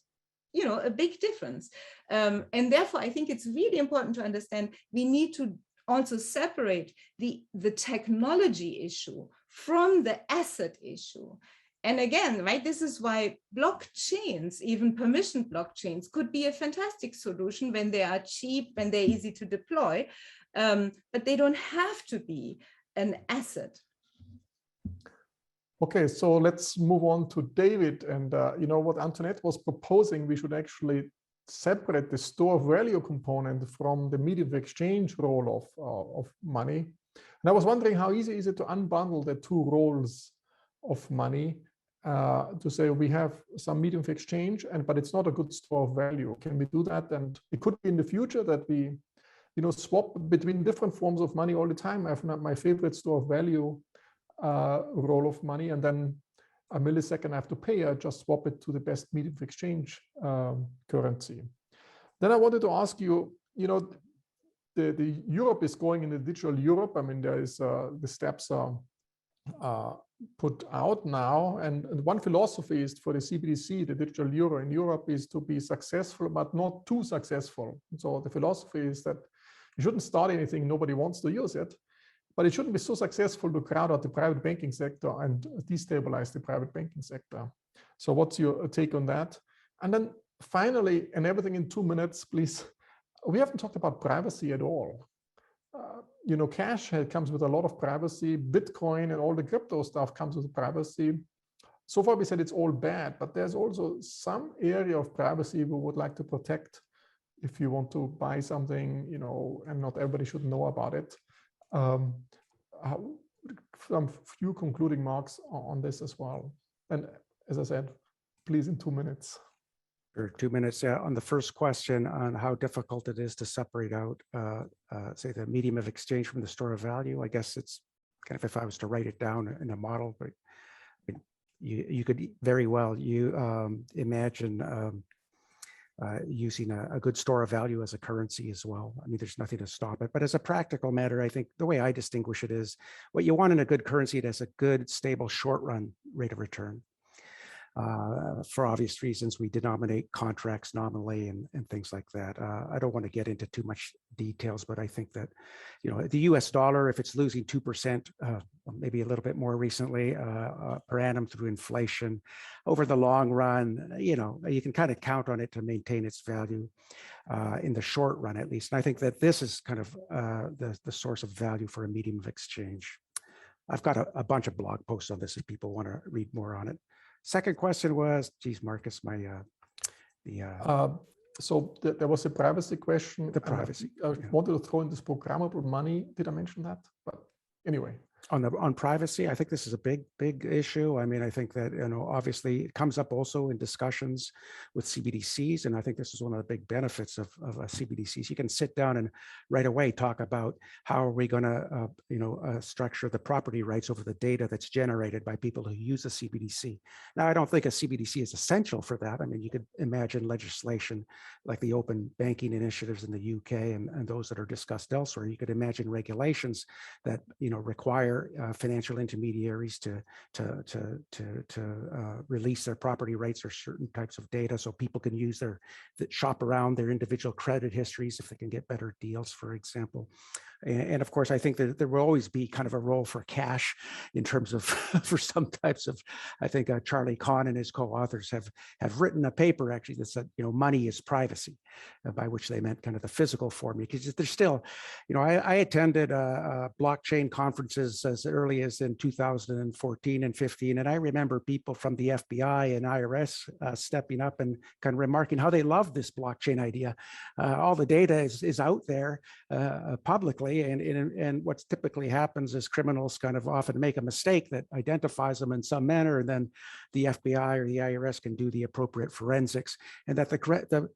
a big difference. And therefore, I think it's really important to understand we need to also separate the technology issue from the asset issue. And again, right, this is why blockchains, even permission blockchains, could be a fantastic solution when they are cheap, when they're easy to deploy, but they don't have to be an asset. Okay, so let's move on to David. And what Antoinette was proposing, we should actually separate the store of value component from the medium of exchange role of money. And I was wondering, how easy is it to unbundle the two roles of money to say we have some medium of exchange, but it's not a good store of value. Can we do that? And it could be in the future that we, swap between different forms of money all the time. I have my favorite store of value role of money, and then a millisecond I have to pay, I just swap it to the best medium of exchange currency. Then I wanted to ask you, the Europe is going in the digital Europe. I mean, there is the steps are put out now, and one philosophy is for the CBDC, the digital euro in Europe, is to be successful but not too successful. So the philosophy is that you shouldn't start anything nobody wants to use it, but it shouldn't be so successful to crowd out the private banking sector and destabilize the private banking sector. So what's your take on that? And then finally, and everything in 2 minutes, please, we haven't talked about privacy at all. Cash comes with a lot of privacy. Bitcoin and all the crypto stuff comes with privacy. So far we said it's all bad, but there's also some area of privacy we would like to protect if you want to buy something, and not everybody should know about it. Some few concluding remarks on this as well. And as I said, please, in 2 minutes. Or 2 minutes. Yeah, on the first question on how difficult it is to separate out, say, the medium of exchange from the store of value, I guess it's kind of, if I was to write it down in a model, but you could very well imagine using a good store of value as a currency as well. I mean, there's nothing to stop it. But as a practical matter, I think the way I distinguish it is what you want in a good currency, it has a good, stable, short-run rate of return. For obvious reasons, we denominate contracts nominally and things like that. I don't want to get into too much details, but I think that, the US dollar, if it's losing 2%, maybe a little bit more recently, per annum through inflation, over the long run, you can kind of count on it to maintain its value in the short run, at least. And I think that this is kind of the source of value for a medium of exchange. I've got a bunch of blog posts on this if people want to read more on it. Second question was, geez, Markus, so there was a privacy question. The privacy. I wanted to throw in this programmable money. Did I mention that? But anyway. On privacy, I think this is a big issue. I mean, I think that, obviously it comes up also in discussions with CBDCs, and I think this is one of the big benefits of CBDCs. You can sit down and right away talk about how are we going to, structure the property rights over the data that's generated by people who use a CBDC. Now, I don't think a CBDC is essential for that. I mean, you could imagine legislation like the open banking initiatives in the UK and those that are discussed elsewhere. You could imagine regulations that, require financial intermediaries to release their property rights or certain types of data, so people can use shop around their individual credit histories if they can get better deals, for example. And of course, I think that there will always be kind of a role for cash in terms of for some types of. I think Charlie Kahn and his co-authors have written a paper actually that said, money is privacy, by which they meant kind of the physical form. Because there's still, I attended blockchain conferences as early as in 2014 and 15, and I remember people from the FBI and IRS stepping up and kind of remarking how they love this blockchain idea. All the data is out there publicly. And what typically happens is criminals kind of often make a mistake that identifies them in some manner, and then the FBI or the IRS can do the appropriate forensics. And that the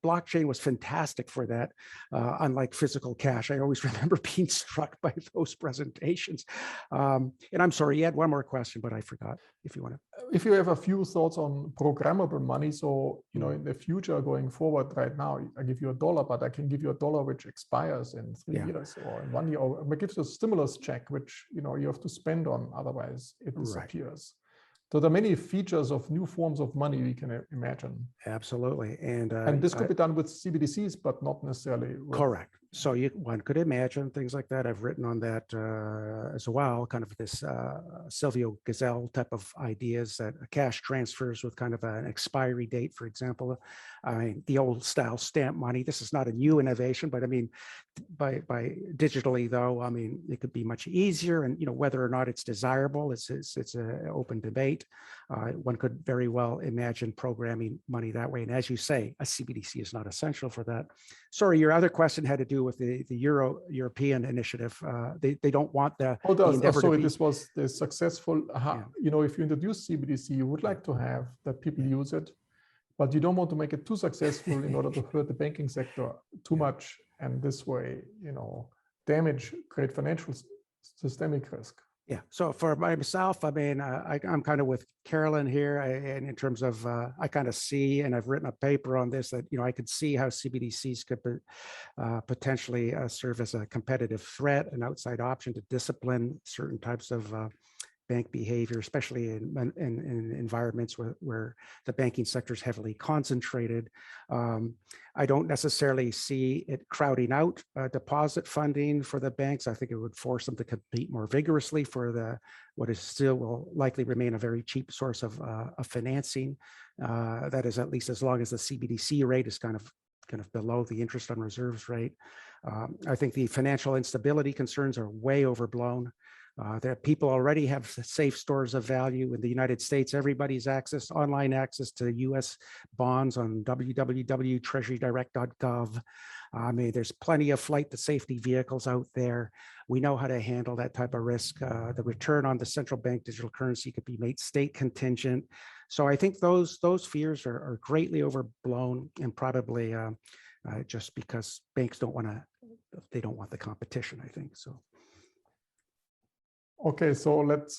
blockchain was fantastic for that, unlike physical cash. I always remember being struck by those presentations. And I'm sorry, you had one more question, but I forgot. If you want to. If you have a few thoughts on programmable money, so in the future going forward, right now I give you $1, but I can give you $1 which expires in 3 years or in 1 year, or it gives you a stimulus check which you have to spend on, otherwise it disappears. So there are many features of new forms of money we can imagine. Absolutely, and this could be done with CBDCs, but not necessarily. Correct. So one could imagine things like that. I've written on that as well, kind of this Silvio Gazelle type of ideas, that cash transfers with kind of an expiry date, for example. I mean, the old style stamp money. This is not a new innovation, but I mean, by digitally though, I mean, it could be much easier, and whether or not it's desirable, it's an open debate. One could very well imagine programming money that way. And as you say, a CBDC is not essential for that. Sorry, your other question had to do with the European initiative. They don't want the sorry, this was the successful. If you introduce CBDC, you would like to have that people use it, but you don't want to make it too successful in order to hurt the banking sector too much, and this way, damage, create financial systemic risk. Yeah. So for myself, I mean, I'm kind of with Carolyn here, and in terms of, I kind of see, and I've written a paper on this, that I could see how CBDCs could potentially serve as a competitive threat, an outside option to discipline certain types of bank behavior, especially in environments where the banking sector is heavily concentrated. I don't necessarily see it crowding out deposit funding for the banks. I think it would force them to compete more vigorously for what is still will likely remain a very cheap source of financing. That is, at least as long as the CBDC rate is kind of below the interest on reserves rate. I think the financial instability concerns are way overblown. That people already have safe stores of value in the United States. Everybody's online access to US bonds on www.treasurydirect.gov. I mean, there's plenty of flight to safety vehicles out there. We know how to handle that type of risk. The return on the central bank digital currency could be made state contingent. So I think those fears are greatly overblown, and probably just because banks don't want the competition, I think so. Okay, so let's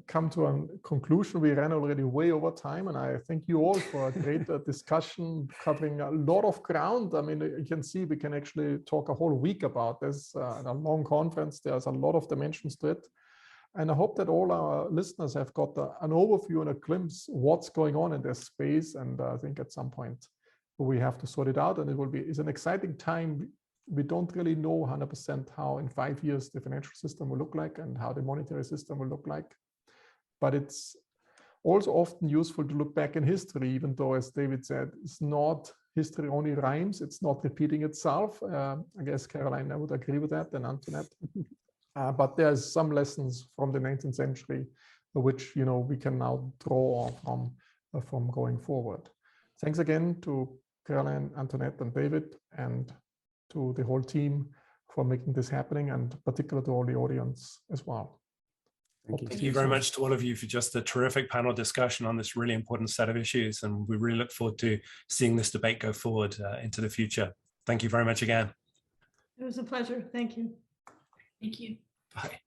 come to a conclusion. We ran already way over time, and I thank you all for a great discussion covering a lot of ground. I mean, you can see we can actually talk a whole week about this in a long conference. There's a lot of dimensions to it. And I hope that all our listeners have got an overview and a glimpse what's going on in this space. And I think at some point we have to sort it out, and it's an exciting time. We don't really know 100% how in 5 years the financial system will look like and how the monetary system will look like. But it's also often useful to look back in history, even though, as David said, it's not history only rhymes. It's not repeating itself. I guess Caroline, I would agree with that, and Antoinette. But there's some lessons from the 19th century, which we can now draw from going forward. Thanks again to Caroline, Antoinette, and David, and to the whole team for making this happening, and particularly to all the audience as well. Thank you very much to all of you for just a terrific panel discussion on this really important set of issues. And we really look forward to seeing this debate go forward into the future. Thank you very much again. It was a pleasure. Thank you. Thank you. Bye.